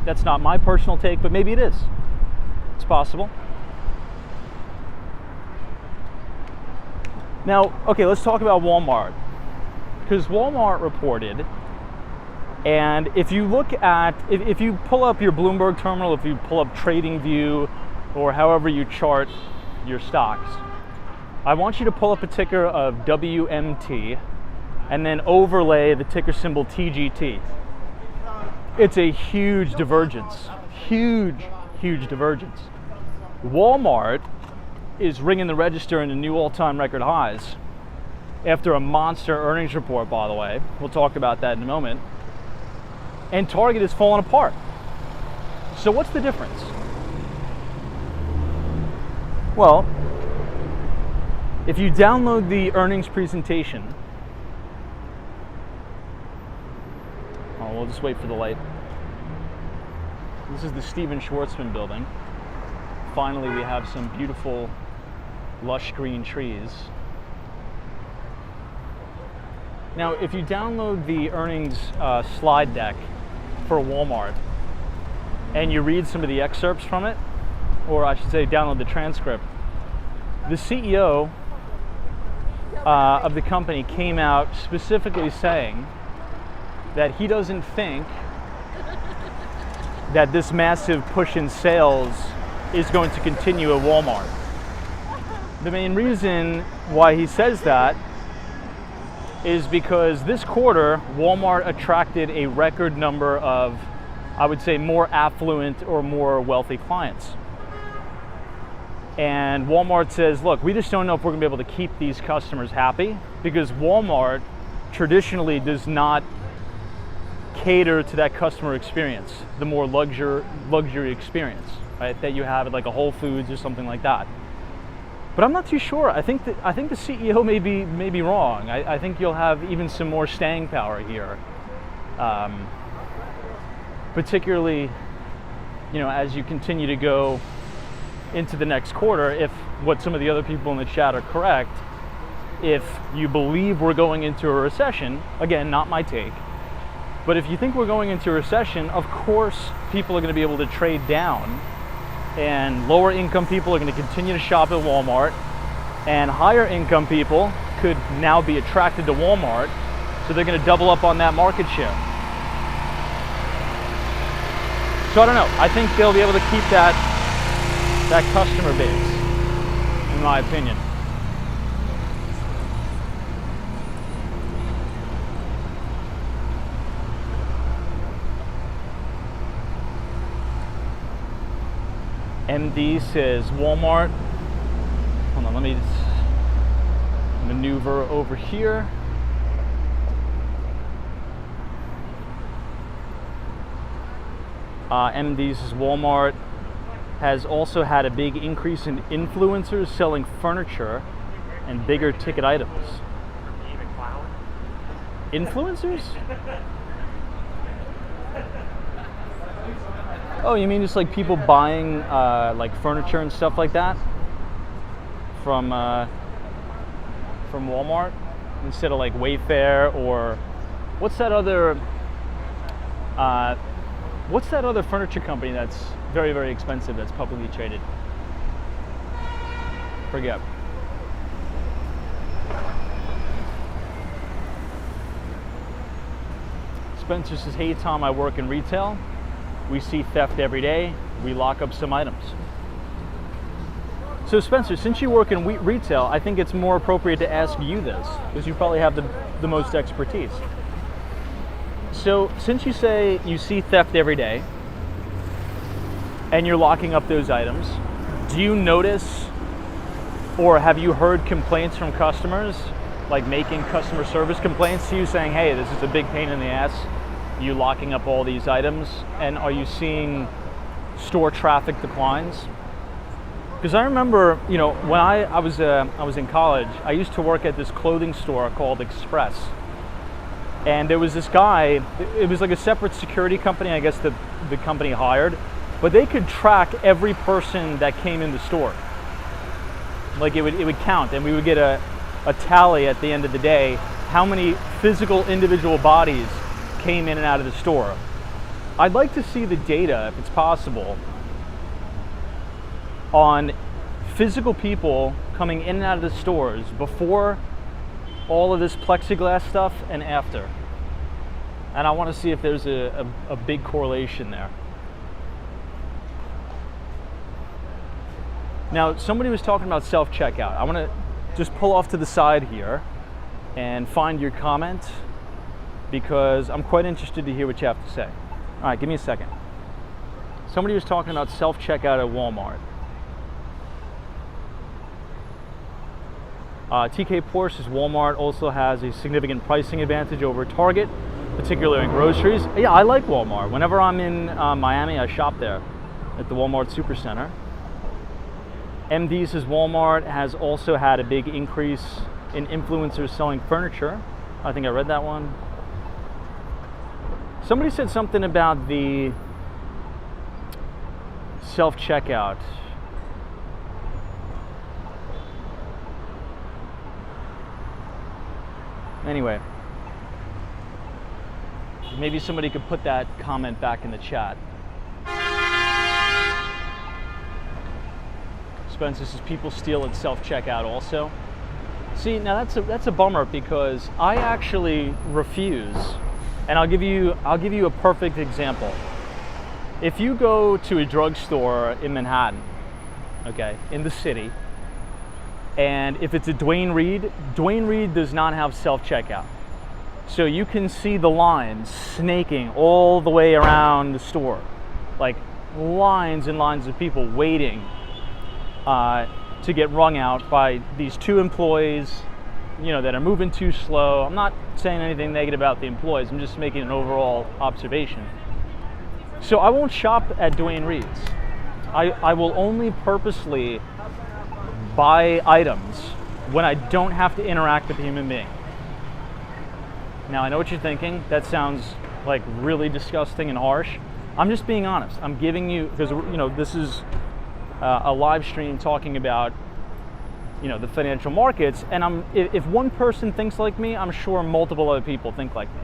That's not my personal take, but maybe it is. It's possible. Now, okay, let's talk about Walmart. Because Walmart reported, and if you look at, if you pull up your Bloomberg terminal, if you pull up TradingView, or however you chart your stocks, I want you to pull up a ticker of WMT, and then overlay the ticker symbol TGT. It's a huge divergence. Huge, huge divergence. Walmart is ringing the register into new all-time record highs after a monster earnings report, by the way. We'll talk about that in a moment. And Target is falling apart. So what's the difference? Well, if you download the earnings presentation, we'll just wait for the light. This is the Steven Schwartzman building. Finally, we have some beautiful, lush green trees. Now, if you download the earnings slide deck for Walmart and you read some of the excerpts from it, or I should say download the transcript, the CEO of the company came out specifically saying that he doesn't think that this massive push in sales is going to continue at Walmart. The main reason why he says that is because this quarter, Walmart attracted a record number of, I would say, more affluent or more wealthy clients. And Walmart says, look, we just don't know if we're gonna be able to keep these customers happy, because Walmart traditionally does not cater to that customer experience, the more luxury experience, right, that you have at like a Whole Foods or something like that. But I'm not too sure. I think the CEO may be wrong. I think you'll have even some more staying power here, particularly, you know, as you continue to go into the next quarter. If what some of the other people in the chat are correct, if you believe we're going into a recession, again, not my take, but if you think we're going into a recession, of course people are going to be able to trade down, and lower income people are going to continue to shop at Walmart, and higher income people could now be attracted to Walmart, so they're going to double up on that market share. So I don't know. I think they'll be able to keep that customer base, in my opinion. MD says Walmart. Hold on, let me just maneuver over here. MD says Walmart has also had a big increase in influencers selling furniture and bigger ticket items. Influencers? Oh, you mean just like people buying like furniture and stuff like that from Walmart instead of like Wayfair, or what's that other furniture company that's very, very expensive that's publicly traded? Forget. Spencer says, hey Tom, I work in retail. We see theft every day. We lock up some items. So Spencer, since you work in retail, I think it's more appropriate to ask you this, because you probably have the most expertise. So since you say you see theft every day and you're locking up those items, do you notice, or have you heard complaints from customers, like making customer service complaints to you saying, hey, this is a big pain in the ass, you locking up all these items? And are you seeing store traffic declines? Because I remember, you know, when I was in college, I used to work at this clothing store called Express, and there was this guy. It was like a separate security company, I guess the company hired, but they could track every person that came in the store. Like it would count, and we would get a tally at the end of the day, how many physical individual bodies came in and out of the store. I'd like to see the data, if it's possible, on physical people coming in and out of the stores before all of this plexiglass stuff and after. And I want to see if there's a big correlation there. Now, somebody was talking about self-checkout. I want to just pull off to the side here and find your comment, because I'm quite interested to hear what you have to say. All right, give me a second. Somebody was talking about self-checkout at Walmart. TK Porsche says Walmart also has a significant pricing advantage over Target, particularly in groceries. Yeah, I like Walmart. Whenever I'm in Miami, I shop there at the Walmart Supercenter. MD says Walmart has also had a big increase in influencers selling furniture. I think I read that one. Somebody said something about the self-checkout. Anyway, maybe somebody could put that comment back in the chat. expenses is people steal at self-checkout also. See, now that's a bummer, because I actually refuse. And I'll give you a perfect example. If you go to a drugstore in Manhattan, okay, in the city, and if it's a Dwayne Reed does not have self-checkout. So you can see the lines snaking all the way around the store, like lines and lines of people waiting to get wrung out by these two employees, that are moving too slow. I'm not saying anything negative about the employees. I'm just making an overall observation. So I won't shop at Dwayne Reed's. I will only purposely buy items when I don't have to interact with a human being. Now, I know what you're thinking. That sounds like really disgusting and harsh. I'm just being honest. I'm giving you, because this is a live stream talking about the financial markets, and if one person thinks like me, I'm sure multiple other people think like me.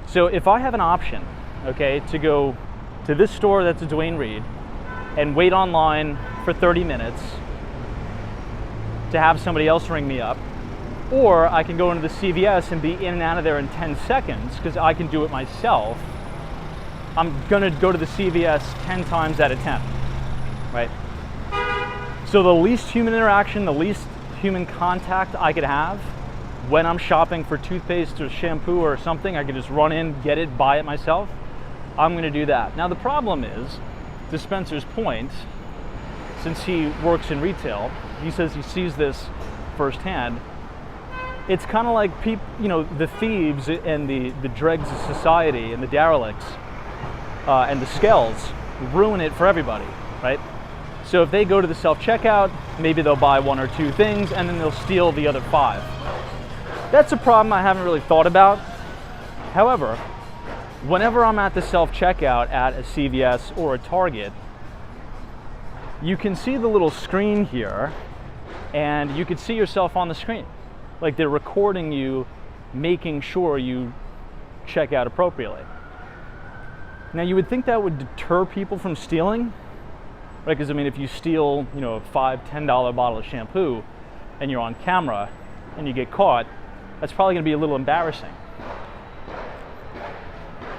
So if I have an option, okay, to go to this store that's a Dwayne Reed and wait online for 30 minutes to have somebody else ring me up, or I can go into the CVS and be in and out of there in 10 seconds because I can do it myself, I'm gonna go to the CVS 10 times out of 10, right? So the least human interaction, the least human contact I could have when I'm shopping for toothpaste or shampoo or something, I could just run in, get it, buy it myself. I'm gonna do that. Now the problem is, to Spencer's point, since he works in retail, he says he sees this firsthand. It's kind of like the thieves and the dregs of society and the derelicts and the skells ruin it for everybody, right? So if they go to the self-checkout, maybe they'll buy one or two things and then they'll steal the other 5. That's a problem I haven't really thought about. However, whenever I'm at the self-checkout at a CVS or a Target, you can see the little screen here, and you can see yourself on the screen. Like they're recording you, making sure you check out appropriately. Now you would think that would deter people from stealing, right? Because if you steal, a $5, $10 bottle of shampoo and you're on camera and you get caught, that's probably gonna be a little embarrassing.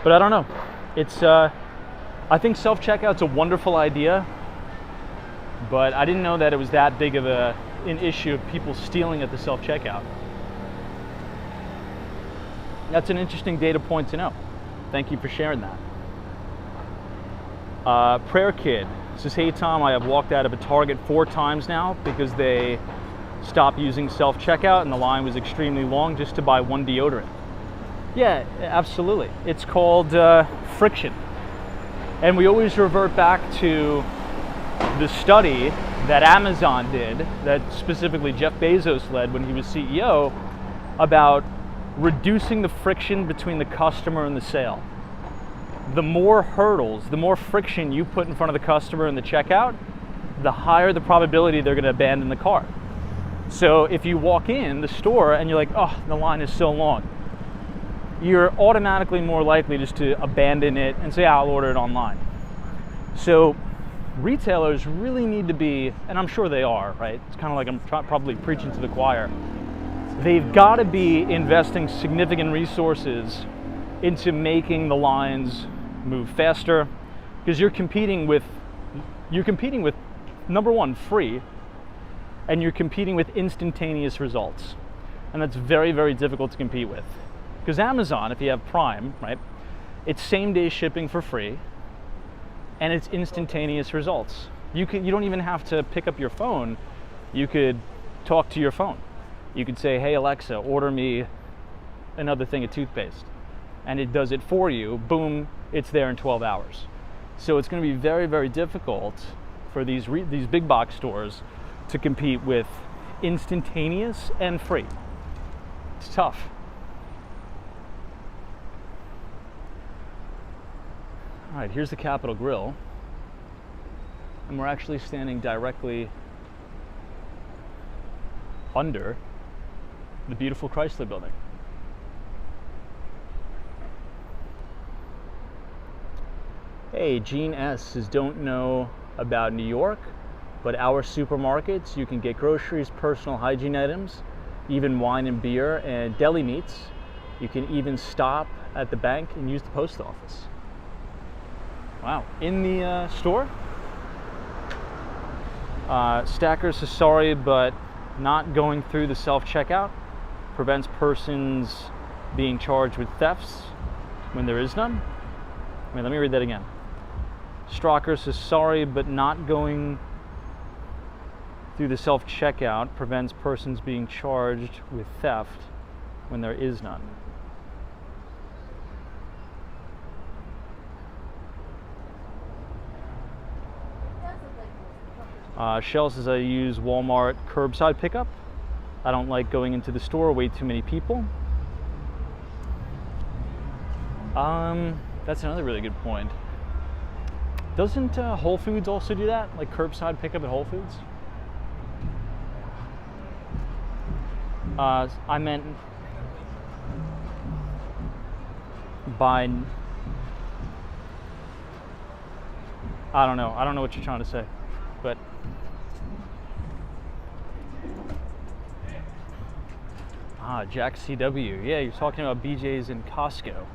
But I don't know. I think self-checkout's a wonderful idea, but I didn't know that it was that big of an issue of people stealing at the self-checkout. That's an interesting data point to know. Thank you for sharing that. Prayer Kid says, hey Tom, I have walked out of a Target 4 times now because they stopped using self-checkout and the line was extremely long just to buy one deodorant. Yeah, absolutely. It's called friction. And we always revert back to the study that Amazon did, that specifically Jeff Bezos led when he was CEO, about reducing the friction between the customer and the sale. The more hurdles, the more friction you put in front of the customer in the checkout, the higher the probability they're going to abandon the cart. So if you walk in the store and you're like, oh, the line is so long, you're automatically more likely just to abandon it and say, I'll order it online. So retailers really need to be, and I'm sure they are, right? It's kind of like I'm probably preaching to the choir. They've got to be investing significant resources into making the lines move faster, because you're competing with number one, free, and you're competing with instantaneous results. And that's very, very difficult to compete with. Because Amazon, if you have Prime, right, it's same-day shipping for free, and it's instantaneous results. You don't even have to pick up your phone. You could talk to your phone. You could say, hey Alexa, order me another thing of toothpaste. And it does it for you. Boom, it's there in 12 hours. So it's going to be very, very difficult for these big box stores to compete with instantaneous and free. It's tough. All right, here's the Capitol Grill. And we're actually standing directly under the beautiful Chrysler building. Hey, Gene S. says, don't know about New York, But our supermarkets, you can get groceries, personal hygiene items, even wine and beer, and deli meats. You can even stop at the bank and use the post office. Wow. In the store, Stacker says sorry, but not going through the self-checkout prevents persons being charged with thefts when there is none. Wait, let me read that again. Strocker says sorry, but not going through the self-checkout prevents persons being charged with theft when there is none. Shell says I use Walmart curbside pickup. I don't like going into the store, way too many people. That's another really good point. Doesn't Whole Foods also do that? Like curbside pickup at Whole Foods? I meant by, I don't know what you're trying to say, but Jack CW. Yeah, you're talking about BJ's and Costco.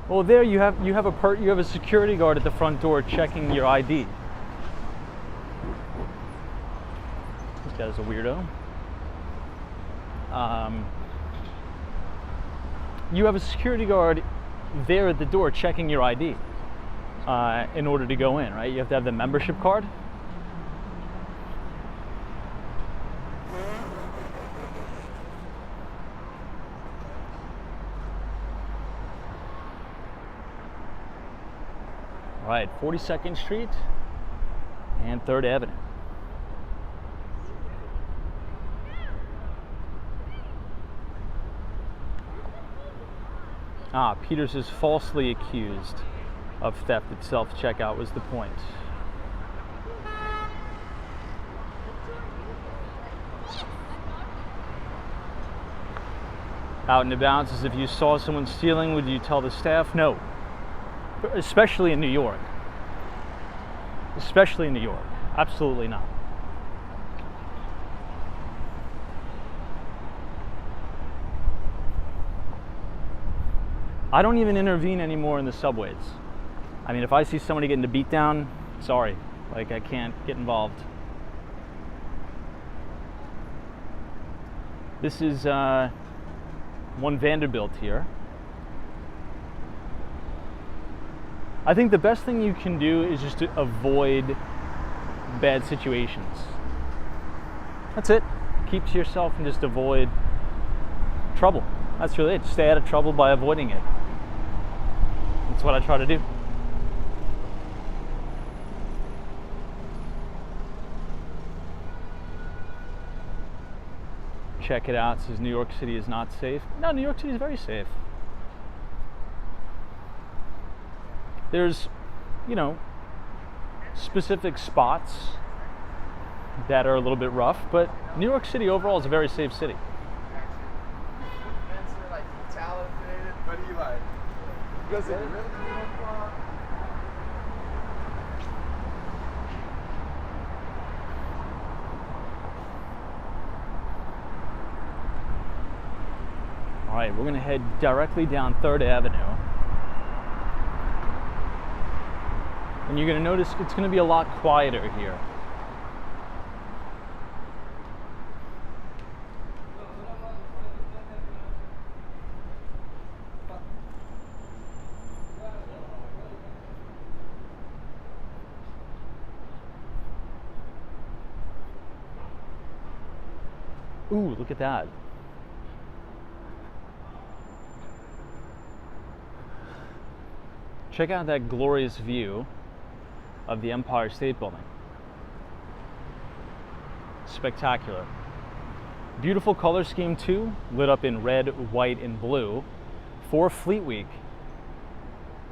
Well, there you have a security guard at the front door checking your ID. This guy's a weirdo. You have a security guard there at the door checking your ID in order to go in, right? You have to have the membership card. Right, 42nd Street and 3rd Avenue. Peters is falsely accused of theft at self-checkout was the point. Out and about says if you saw someone stealing, would you tell the staff? No. Especially in New York. Especially in New York. Absolutely not. I don't even intervene anymore in the subways. I mean, if I see somebody getting a beat down, sorry. Like, I can't get involved. This is one Vanderbilt here. I think the best thing you can do is just to avoid bad situations. That's it. Keep to yourself and just avoid trouble. That's really it. Stay out of trouble by avoiding it. That's what I try to do. Check it out. It says New York City is not safe. No, New York City is very safe. There's, specific spots that are a little bit rough, but New York City overall is a very safe city. What do you like? Does it really? All right, we're gonna head directly down 3rd Avenue. And you're gonna notice it's gonna be a lot quieter here. Ooh, look at that. Check out that glorious view of the Empire State Building. Spectacular. Beautiful color scheme too, lit up in red, white, and blue for Fleet Week.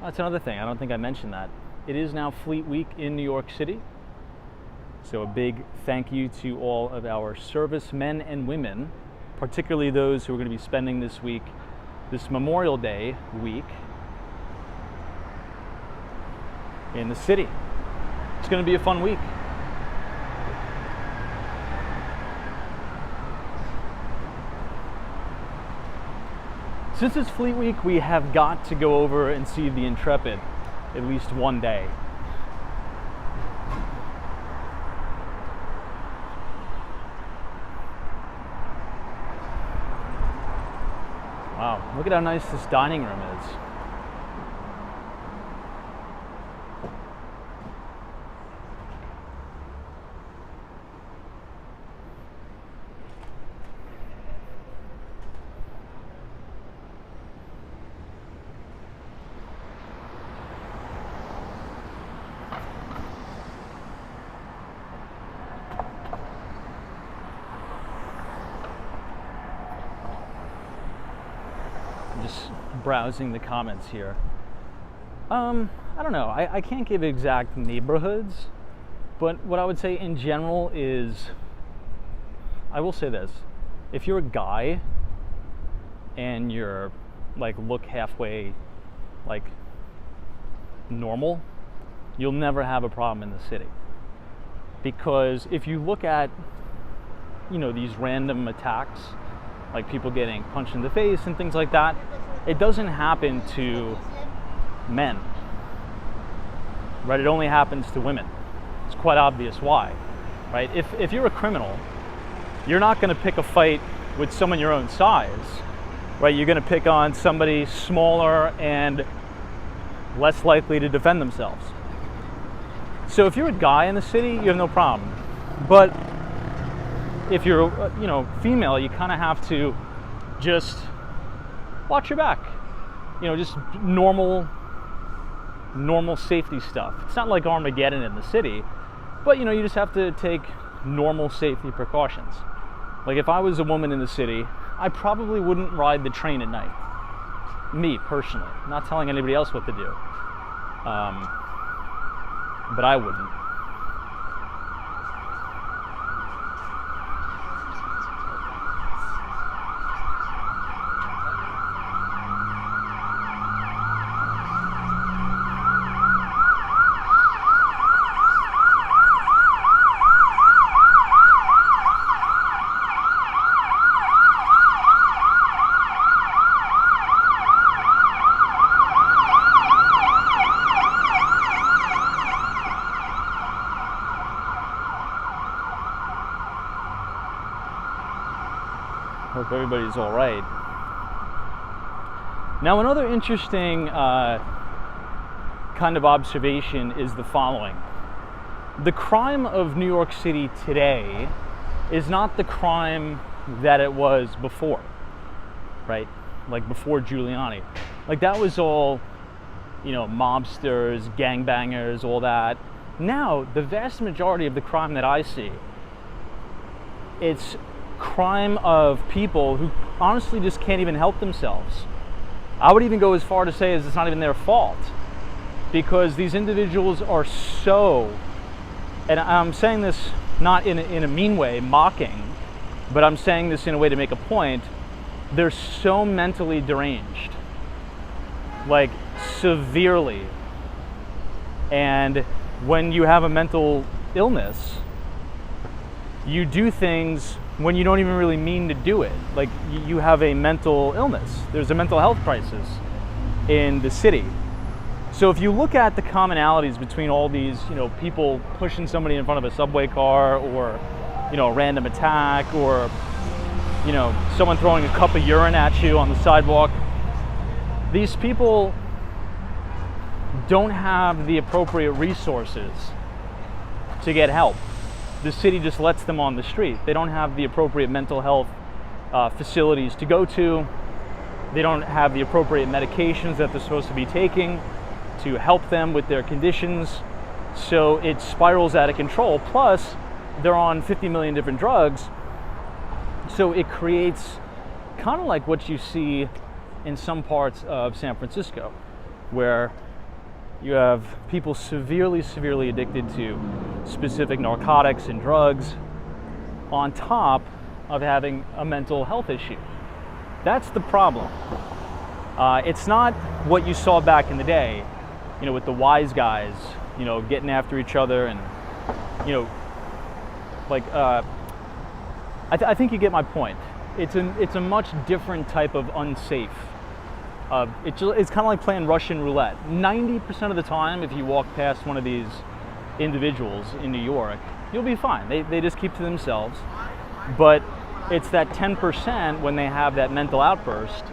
That's another thing, I don't think I mentioned that. It is now Fleet Week in New York City. So a big thank you to all of our servicemen and women, particularly those who are going to be spending this week this Memorial Day week in the city. It's going to be a fun week. Since it's Fleet Week, we have got to go over and see the Intrepid at least one day. Wow, look at how nice this dining room is. Just browsing the comments here. I don't know. I can't give exact neighborhoods, but what I would say in general is, I will say this: if you're a guy and you're like look halfway like normal, you'll never have a problem in the city. Because if you look at, you know, these random attacks, like people getting punched in the face and things like that, it doesn't happen to men, right? It only happens to women. It's quite obvious why, right? If you're a criminal, you're not going to pick a fight with someone your own size, right? You're going to pick on somebody smaller and less likely to defend themselves. So if you're a guy in the city, you have no problem. But if you're, you know, female, you kind of have to just watch your back. You know, just normal safety stuff. It's not like Armageddon in the city, but you know, you just have to take normal safety precautions. Like if I was a woman in the city, I probably wouldn't ride the train at night. Me, personally. I'm not telling anybody else what to do. But I wouldn't. Hope everybody's all right. Now, another interesting kind of observation is the following. The crime of New York City today is not the crime that it was before, right? Like before Giuliani. Like that was all, you know, mobsters, gangbangers, all that. Now, the vast majority of the crime that I see, it's crime of people who honestly just can't even help themselves. I would even go as far to say as it's not even their fault, because these individuals are so, and I'm saying this not in a mean way, mocking, but I'm saying this in a way to make a point, they're so mentally deranged, like severely. And when you have a mental illness, you do things when you don't even really mean to do it. Like you have a mental illness. There's a mental health crisis in the city. So if you look at the commonalities between all these, you know, people pushing somebody in front of a subway car, or, you know, a random attack, or, you know, someone throwing a cup of urine at you on the sidewalk, these people don't have the appropriate resources to get help. The city just lets them on the street. They don't have the appropriate mental health facilities to go to. They don't have the appropriate medications that they're supposed to be taking to help them with their conditions. So it spirals out of control. Plus, they're on 50 million different drugs. So it creates kind of like what you see in some parts of San Francisco, where you have people severely addicted to specific narcotics and drugs, on top of having a mental health issue. That's the problem. It's not what you saw back in the day, with the wise guys, getting after each other and, I think you get my point. It's a much different type of unsafe. It's kind of like playing Russian roulette. 90% of the time, if you walk past one of these individuals in New York, you'll be fine. They just keep to themselves. But it's that 10% when they have that mental outburst,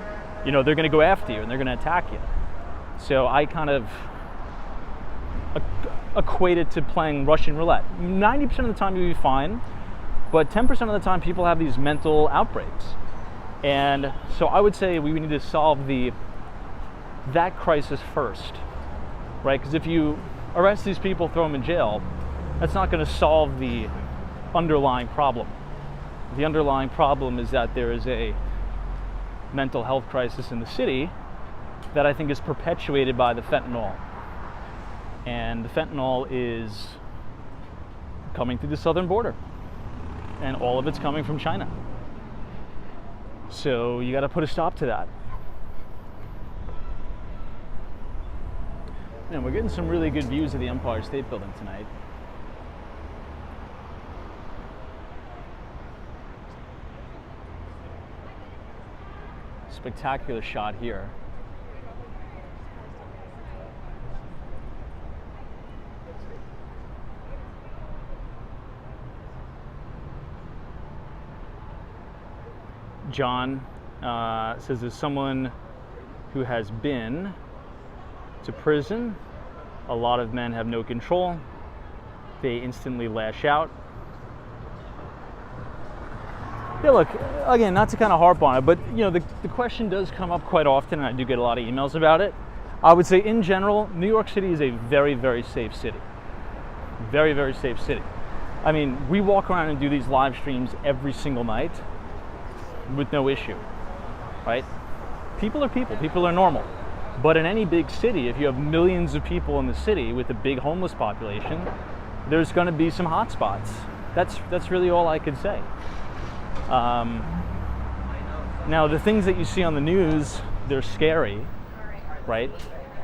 they're going to go after you and they're going to attack you. So I kind of equate it to playing Russian roulette. 90% of the time you'll be fine, but 10% of the time people have these mental outbreaks. And so I would say we need to solve that crisis first, right? Because if you arrest these people, throw them in jail, that's not going to solve the underlying problem. The underlying problem is that there is a mental health crisis in the city that I think is perpetuated by the fentanyl. And the fentanyl is coming through the southern border, and all of it's coming from China. So you got to put a stop to that. And we're getting some really good views of the Empire State Building tonight. Spectacular shot here. John says, as someone who has been to prison, a lot of men have no control. They instantly lash out. Yeah, look, again, not to kind of harp on it, but the question does come up quite often, and I do get a lot of emails about it. I would say in general, New York City is a very, very safe city. Very, very safe city. I mean, we walk around and do these live streams every single night with no issue, right? People are people. People are normal. But in any big city, if you have millions of people in the city with a big homeless population, there's going to be some hot spots. That's really all I could say. Now, the things that you see on the news, they're scary, right?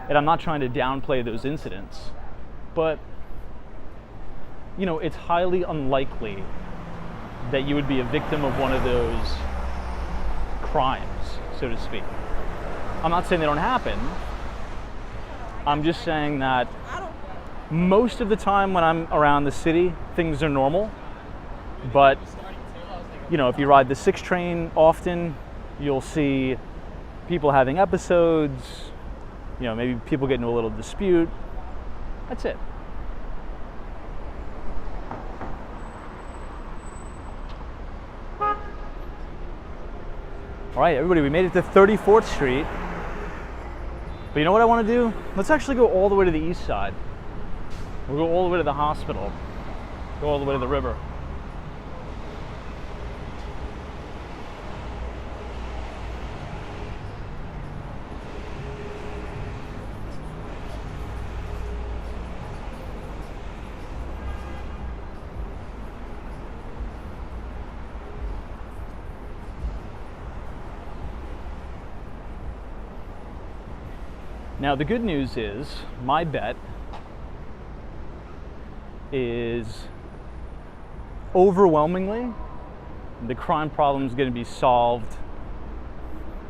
And I'm not trying to downplay those incidents, but it's highly unlikely that you would be a victim of one of those crimes, so to speak. I'm not saying they don't happen. I'm just saying that most of the time when I'm around the city, things are normal. But, if you ride the 6 train often, you'll see people having episodes, maybe people get into a little dispute. That's it. All right, everybody, we made it to 34th Street. But you know what I want to do? Let's actually go all the way to the east side. We'll go all the way to the hospital. Go all the way to the river. Now, the good news is, my bet is overwhelmingly the crime problem is going to be solved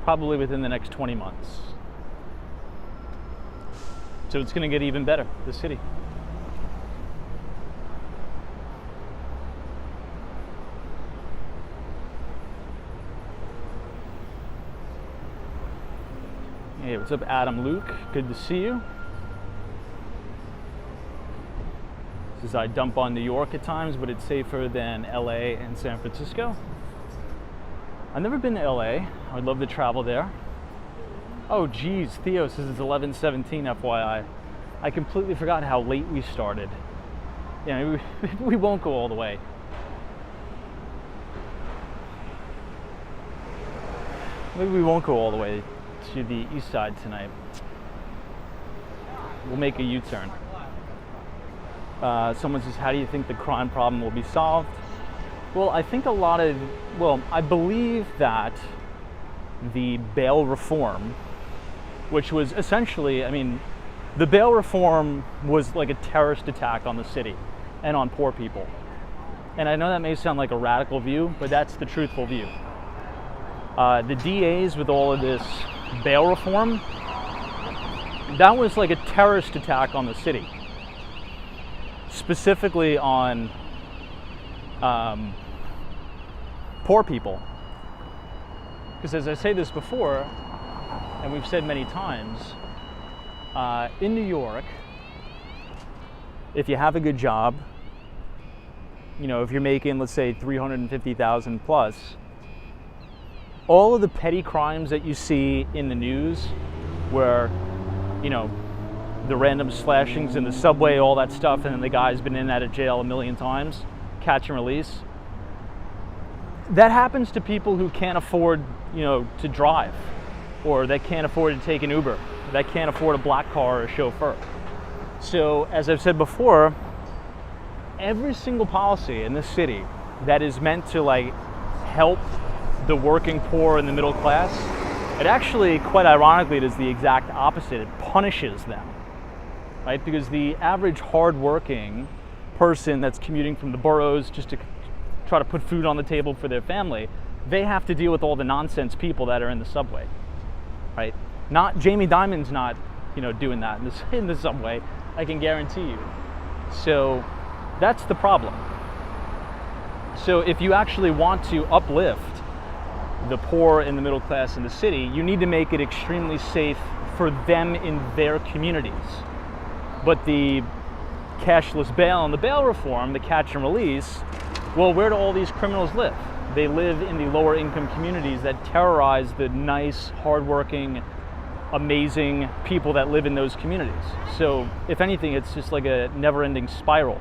probably within the next 20 months. So it's going to get even better, the city. Hey, what's up, Adam Luke? Good to see you. This is I dump on New York at times, but it's safer than LA and San Francisco. I've never been to LA. I'd love to travel there. Oh geez, Theo says it's 11:17 FYI. I completely forgot how late we started. Yeah, we won't go all the way. Maybe we won't go all the way to the east side tonight. We'll make a U-turn. Someone says, how do you think the crime problem will be solved? Well, I think I believe that the bail reform which was essentially, I mean, the bail reform was like a terrorist attack on the city and on poor people. And I know that may sound like a radical view, but that's the truthful view. The DAs with all of this bail reform, that was like a terrorist attack on the city, specifically on poor people. Because as I say this before, and we've said many times, in New York, if you have a good job, you know, if you're making, let's say, 350,000 plus, all of the petty crimes that you see in the news, where, you know, the random slashings in the subway, all that stuff, and then the guy's been in and out of jail a million times, catch and release, that happens to people who can't afford, you know, to drive, or that can't afford to take an Uber, that can't afford a black car or a chauffeur. So, as I've said before, every single policy in this city that is meant to like help the working poor and the middle class, it actually, quite ironically, does the exact opposite. It punishes them, right? Because the average hardworking person that's commuting from the boroughs just to try to put food on the table for their family, they have to deal with all the nonsense people that are in the subway, right? Not Jamie Dimon's not, you know, doing that in the subway, I can guarantee you. So that's the problem. So if you actually want to uplift the poor and the middle class in the city, you need to make it extremely safe for them in their communities. But the cashless bail and the bail reform, the catch and release, well, where do all these criminals live? They live in the lower income communities that terrorize the nice, hardworking, amazing people that live in those communities. So if anything, it's just like a never-ending spiral,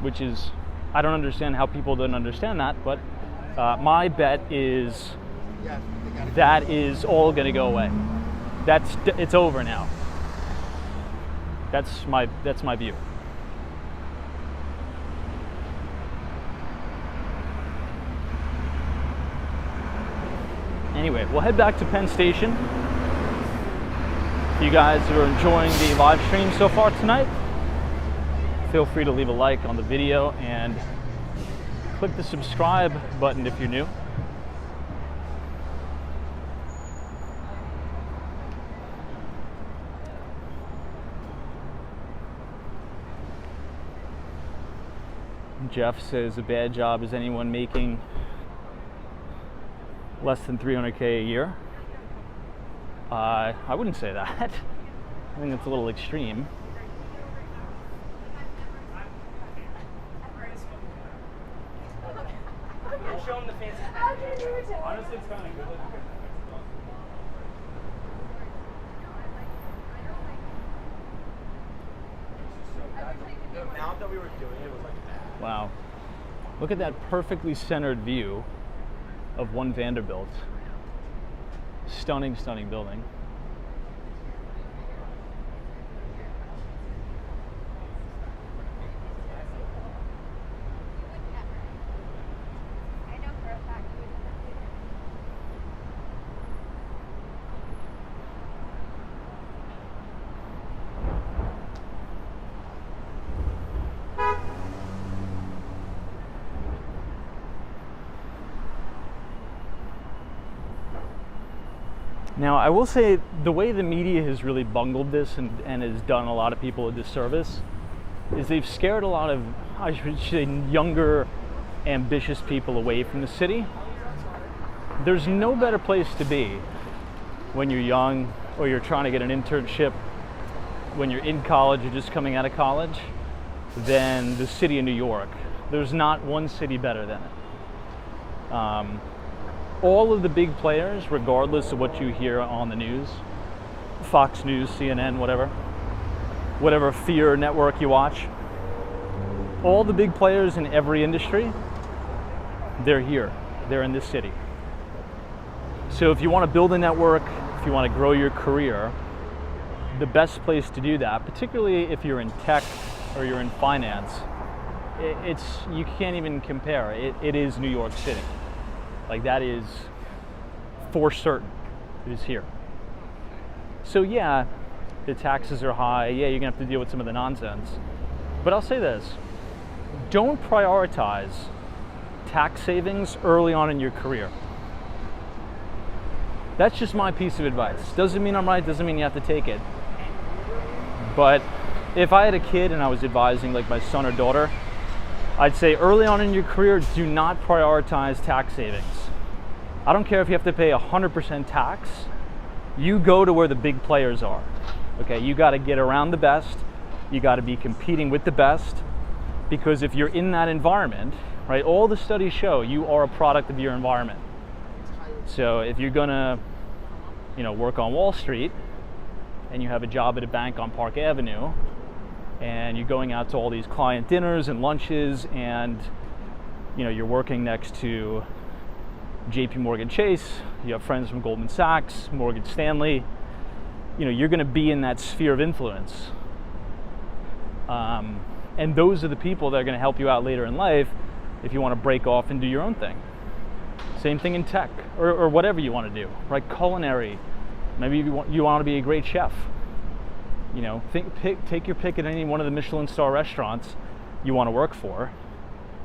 which is, I don't understand how people don't understand that, but my bet is that is all going to go away. It's over now. That's my view. Anyway, we'll head back to Penn Station. If you guys are enjoying the live stream so far tonight, feel free to leave a like on the video and click the subscribe button if you're new. Jeff says, a bad job is anyone making less than 300K a year. I wouldn't say that. I think it's a little extreme. Show them the fancy. Honestly, it's kind of good. The amount that we were doing it was like that. Wow. Look at that perfectly centered view of One Vanderbilt. Stunning, stunning building. Now, I will say the way the media has really bungled this and has done a lot of people a disservice is they've scared a lot of, I should say, younger, ambitious people away from the city. There's no better place to be when you're young or you're trying to get an internship, when you're in college or just coming out of college, than the city of New York. There's not one city better than it. All of the big players, regardless of what you hear on the news, Fox News, CNN, whatever fear network you watch, all the big players in every industry, they're here. They're in this city. So if you want to build a network, if you want to grow your career, the best place to do that, particularly if you're in tech or you're in finance, you can't even compare. It is New York City. Like, that is for certain. It is here. So yeah, the taxes are high. Yeah, you're gonna have to deal with some of the nonsense. But I'll say this, don't prioritize tax savings early on in your career. That's just my piece of advice. Doesn't mean I'm right, doesn't mean you have to take it. But if I had a kid and I was advising like my son or daughter, I'd say early on in your career, do not prioritize tax savings. I don't care if you have to pay 100% tax, you go to where the big players are. Okay, you gotta get around the best, you gotta be competing with the best, because if you're in that environment, right, all the studies show you are a product of your environment. So if you're gonna, work on Wall Street and you have a job at a bank on Park Avenue and you're going out to all these client dinners and lunches and you're working next to JP Morgan Chase, you have friends from Goldman Sachs, Morgan Stanley, you're gonna be in that sphere of influence. And those are the people that are gonna help you out later in life if you wanna break off and do your own thing. Same thing in tech or whatever you want to do, right? Culinary. Maybe you want to be a great chef. Take your pick at any one of the Michelin star restaurants you want to work for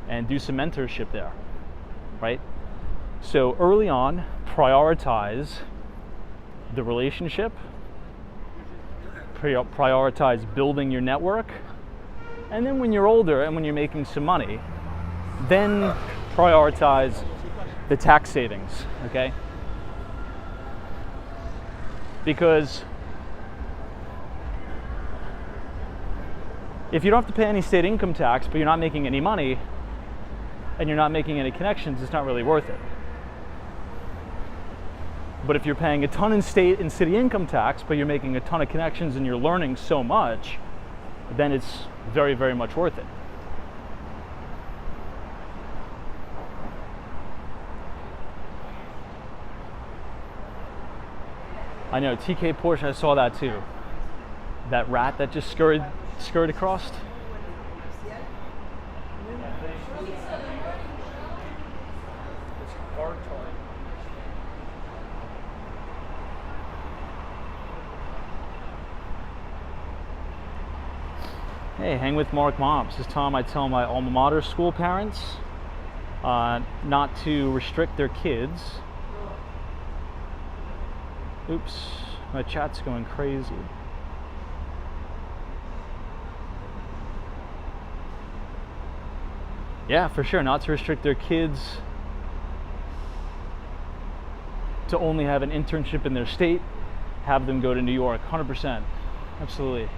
and do some mentorship there, right? So early on, prioritize the relationship, prioritize building your network, and then when you're older and when you're making some money, then prioritize the tax savings, okay? Because if you don't have to pay any state income tax, but you're not making any money and you're not making any connections, it's not really worth it. But if you're paying a ton in state and city income tax, but you're making a ton of connections and you're learning so much, then it's very, very much worth it. I know, TK Porsche, I saw that too. That rat that just scurried across. It's hard time. Hey, hang with Mark Moms. This time I tell my alma mater school parents not to restrict their kids. Oops, my chat's going crazy. Yeah, for sure, not to restrict their kids to only have an internship in their state, have them go to New York, 100%, absolutely.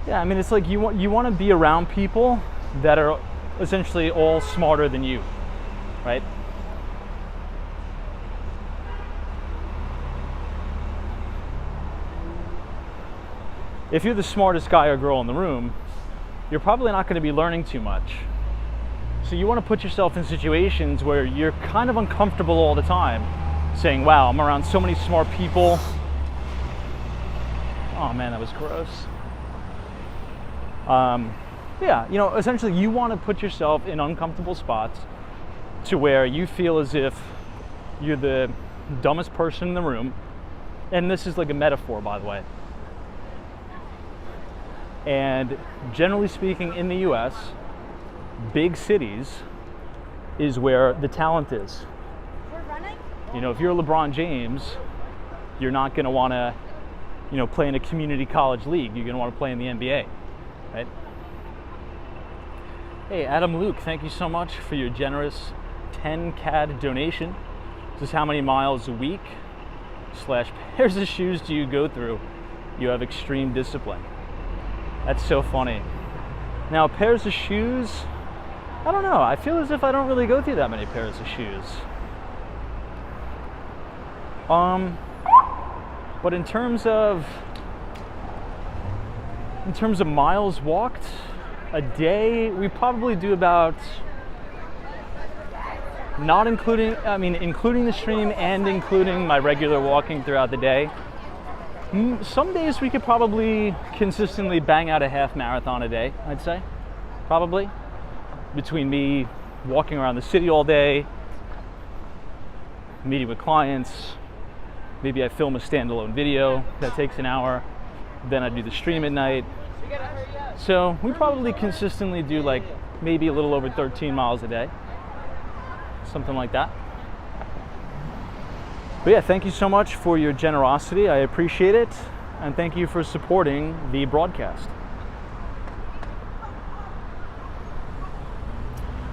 Yeah, I mean, it's like you want to be around people that are essentially all smarter than you, right? If you're the smartest guy or girl in the room, you're probably not going to be learning too much. So you want to put yourself in situations where you're kind of uncomfortable all the time, saying, wow, I'm around so many smart people. Oh man, that was gross. Yeah, essentially you want to put yourself in uncomfortable spots to where you feel as if you're the dumbest person in the room. And this is like a metaphor, by the way. And generally speaking, in the US, big cities is where the talent is. We're running? If you're LeBron James, you're not going to want to, play in a community college league. You're going to want to play in the NBA. Right? Hey, Adam Luke, thank you so much for your generous 10 CAD donation. This is how many miles a week / pairs of shoes do you go through? You have extreme discipline. That's so funny. Now, pairs of shoes, I don't know. I feel as if I don't really go through that many pairs of shoes. But in terms of miles walked a day, we probably do about not including, including the stream and including my regular walking throughout the day, some days we could probably consistently bang out a half marathon a day, I'd say, probably. Between me walking around the city all day, meeting with clients, maybe I film a standalone video that takes an hour, then I do the stream at night. So we probably consistently do like maybe a little over 13 miles a day, something like that. But yeah, thank you so much for your generosity. I appreciate it. And thank you for supporting the broadcast.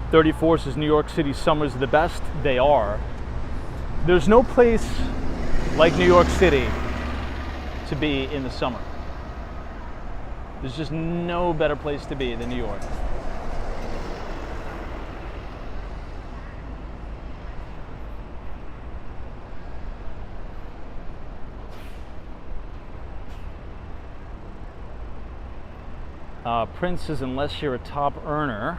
34 says New York City summers are the best. They are. There's no place like New York City to be in the summer. There's just no better place to be than New York. Prince says, unless you're a top earner,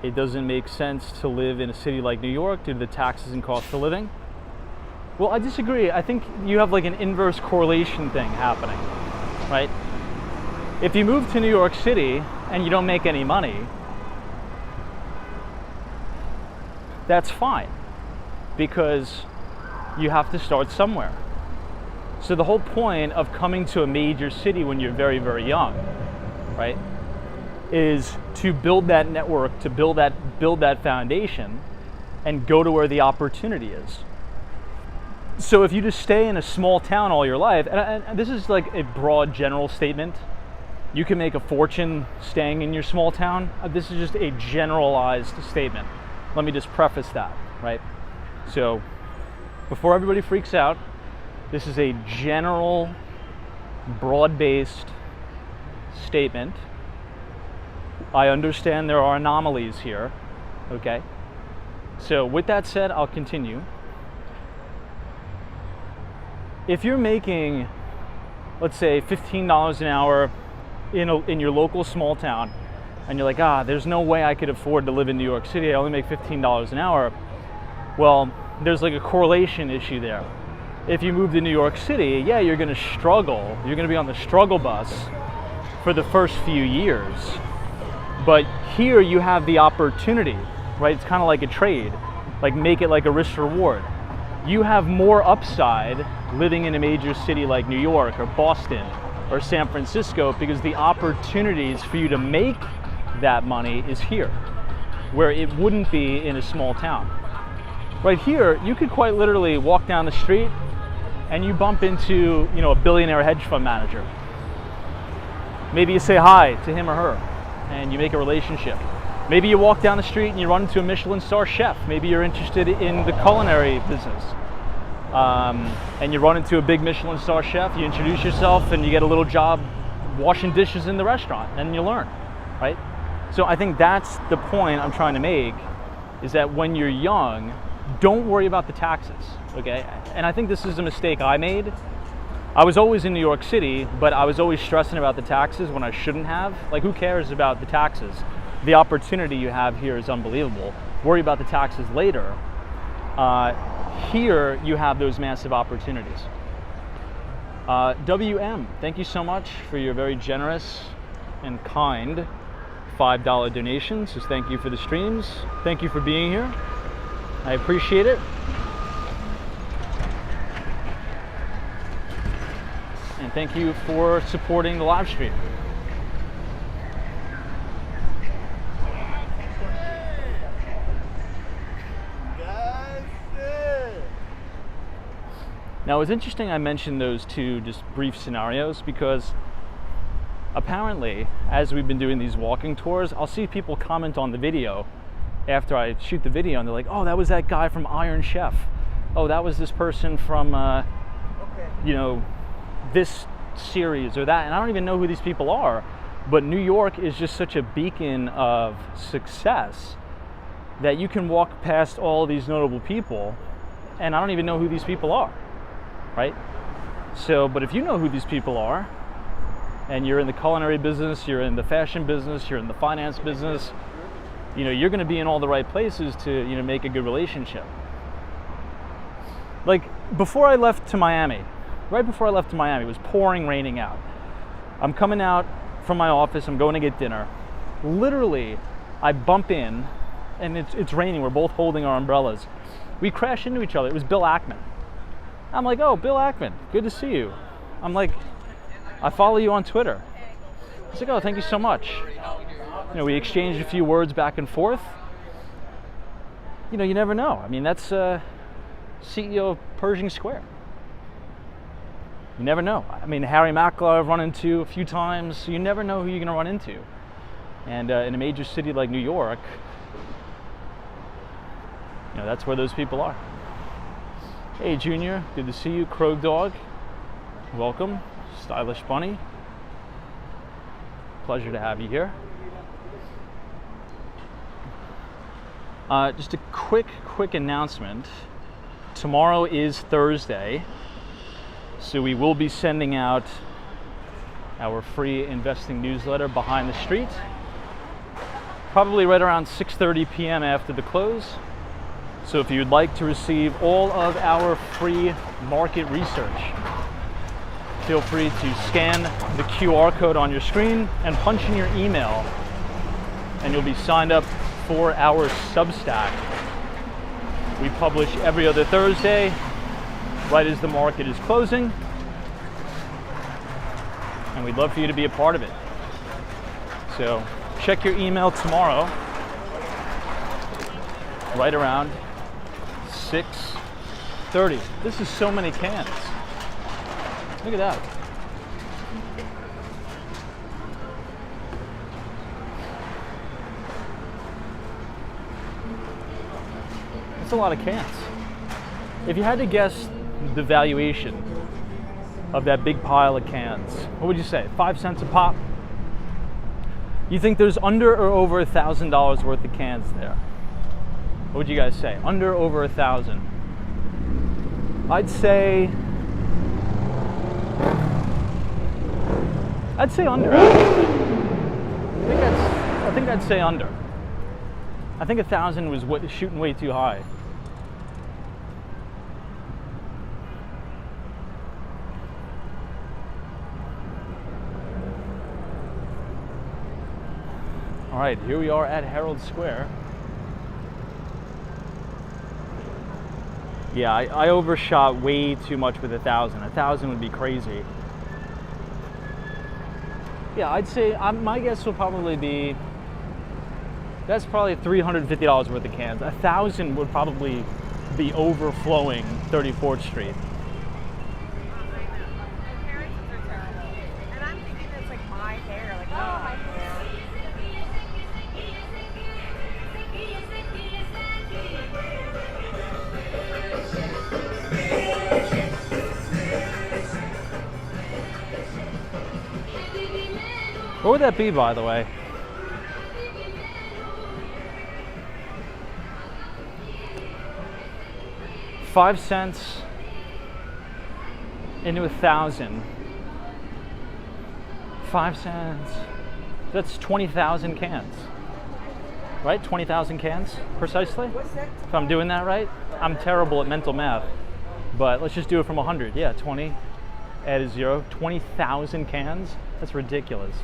it doesn't make sense to live in a city like New York due to the taxes and cost of living. Well, I disagree. I think you have like an inverse correlation thing happening, right? If you move to New York City and you don't make any money, that's fine, because you have to start somewhere. So the whole point of coming to a major city when you're very, very young, right, is to build that network, to build that foundation, and go to where the opportunity is. So if you just stay in a small town all your life, and this is like a broad general statement, you can make a fortune staying in your small town. This is just a generalized statement. Let me just preface that, right? So before everybody freaks out, this is a general, broad-based statement. I understand there are anomalies here, okay? So with that said, I'll continue. If you're making, let's say, $15 an hour in your local small town, and you're like, there's no way I could afford to live in New York City, I only make $15 an hour, well, there's like a correlation issue there. If you move to New York City, yeah, you're gonna struggle. You're gonna be on the struggle bus for the first few years. But here you have the opportunity, right? It's kind of like a trade, like make it like a risk reward. You have more upside living in a major city like New York or Boston or San Francisco, because the opportunities for you to make that money is here, where it wouldn't be in a small town. Right here, you could quite literally walk down the street and you bump into, a billionaire hedge fund manager. Maybe you say hi to him or her and you make a relationship. Maybe you walk down the street and you run into a Michelin star chef. Maybe you're interested in the culinary business. And you run into a big Michelin star chef, you introduce yourself and you get a little job washing dishes in the restaurant, and you learn, right? So I think that's the point I'm trying to make, is that when you're young, don't worry about the taxes, okay? And I think this is a mistake I made. I was always in New York City, but I was always stressing about the taxes when I shouldn't have. Like, who cares about the taxes? The opportunity you have here is unbelievable. Worry about the taxes later. Here you have those massive opportunities. WM, thank you so much for your very generous and kind $5 donations. Just thank you for the streams. Thank you for being here. I appreciate it. And thank you for supporting the live stream. Now, it's interesting I mentioned those two just brief scenarios, because apparently, as we've been doing these walking tours, I'll see people comment on the video after I shoot the video, and they're like, oh, that was that guy from Iron Chef. Oh, that was this person from, this series or that. And I don't even know who these people are. But New York is just such a beacon of success that you can walk past all these notable people, and I don't even know who these people are, right? So, but if you know who these people are, and you're in the culinary business, you're in the fashion business, you're in the finance business, you're going to be in all the right places to, make a good relationship. Like before I left to Miami, right before I left to Miami, it was pouring, raining out. I'm coming out from my office, I'm going to get dinner. Literally, I bump in, and it's raining, we're both holding our umbrellas. We crash into each other. It was Bill Ackman. I'm like, oh, Bill Ackman, good to see you. I'm like, I follow you on Twitter. He's like, oh, thank you so much. We exchanged a few words back and forth. You never know. I mean, that's CEO of Pershing Square. You never know. I mean, Harry Mackler I've run into a few times. So you never know who you're going to run into. And in a major city like New York, that's where those people are. Hey, Junior, good to see you. Crow Dog, welcome. Stylish Bunny, pleasure to have you here. Just a quick announcement. Tomorrow is Thursday, so we will be sending out our free investing newsletter, Behind the Street, probably right around 6:30 p.m. after the close. So if you'd like to receive all of our free market research, feel free to scan the QR code on your screen and punch in your email, and you'll be signed up for our Substack. We publish every other Thursday, right as the market is closing, and we'd love for you to be a part of it. So check your email tomorrow, right around 6:30. This is so many cans. Look at that. That's a lot of cans. If you had to guess the valuation of that big pile of cans, what would you say? 5 cents a pop? You think there's under or over $1,000 worth of cans there? What would you guys say? Under or over 1,000? I'd say under. I think I'd say under. I think 1,000 was shooting way too high. All right, here we are at Herald Square. Yeah, I overshot way too much with 1,000. 1,000 would be crazy. Yeah, I'd say my guess will probably be, that's probably $350 worth of cans. 1,000 would probably be overflowing 34th Street. And I'm thinking it's like my hair, like not my hair. What would that be, by the way? $0.05 into 1,000. 5 cents. That's 20,000 cans. Right? 20,000 cans, precisely? If I'm doing that right? I'm terrible at mental math. But let's just do it from 100. Yeah, 20, add a 0. 20,000 cans? That's ridiculous.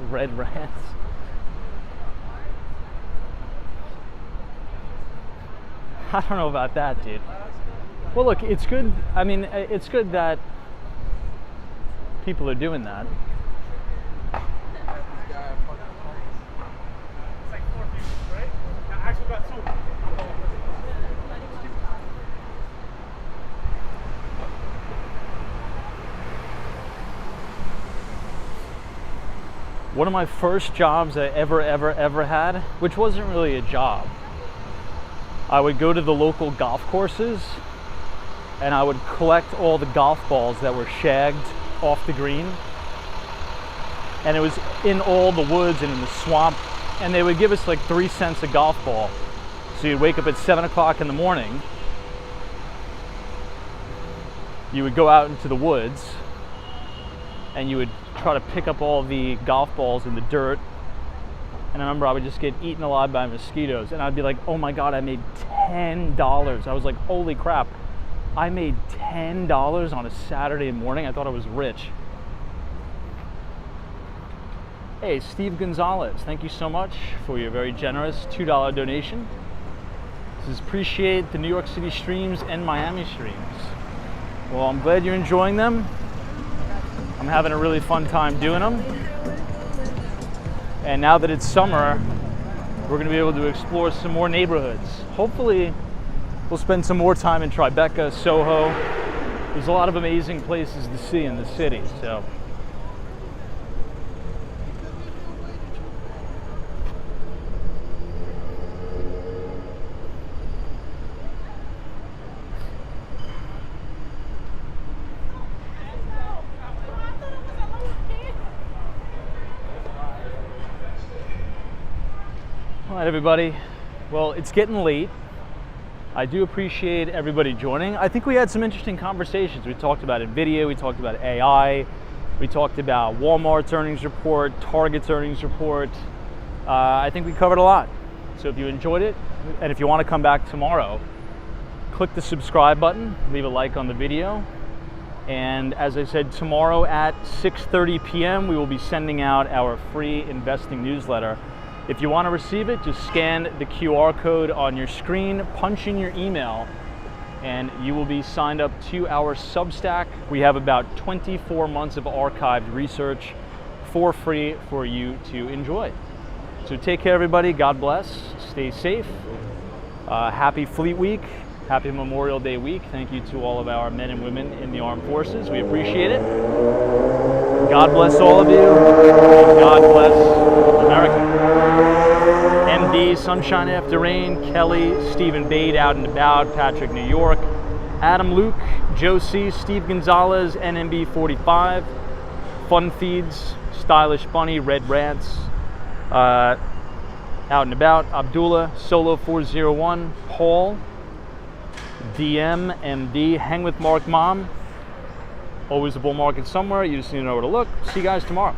Red rats. I don't know about that, dude. Well, look, it's good. I mean, it's good that people are doing that. It's like 4 people, right? I actually got 2. One of my first jobs I ever had, which wasn't really a job, I would go to the local golf courses and I would collect all the golf balls that were shagged off the green. And it was in all the woods and in the swamp. And they would give us like 3 cents a golf ball. So you'd wake up at 7 o'clock in the morning. You would go out into the woods and you would try to pick up all the golf balls in the dirt. And I remember I would just get eaten alive by mosquitoes. And I'd be like, oh my God, I made $10. I was like, holy crap. I made $10 on a Saturday morning. I thought I was rich. Hey, Steve Gonzalez, thank you so much for your very generous $2 donation. This is appreciate the New York City streams and Miami streams. Well, I'm glad you're enjoying them. I'm having a really fun time doing them. And now that it's summer, we're going to be able to explore some more neighborhoods. Hopefully, we'll spend some more time in Tribeca, Soho. There's a lot of amazing places to see in the city, so. All right, everybody. Well, it's getting late. I do appreciate everybody joining. I think we had some interesting conversations. We talked about Nvidia, we talked about AI, we talked about Walmart's earnings report, Target's earnings report. I think we covered a lot. So if you enjoyed it, and if you want to come back tomorrow, click the subscribe button, leave a like on the video. And as I said, tomorrow at 6:30 p.m., we will be sending out our free investing newsletter. If you want to receive it, just scan the QR code on your screen, punch in your email, and you will be signed up to our Substack. We have about 24 months of archived research for free for you to enjoy. So take care, everybody. God bless. Stay safe. Happy Fleet Week. Happy Memorial Day week. Thank you to all of our men and women in the armed forces. We appreciate it. God bless all of you. And God bless America. MD, Sunshine After Rain, Kelly, Stephen Bade, Out and About, Patrick, New York, Adam Luke, Joe C, Steve Gonzalez, NMB 45, Fun Feeds, Stylish Bunny, Red Rants, Out and About, Abdullah, Solo 401, Paul, DM, MD, Hang with Mark Mom. Always a bull market somewhere. You just need to know where to look. See you guys tomorrow.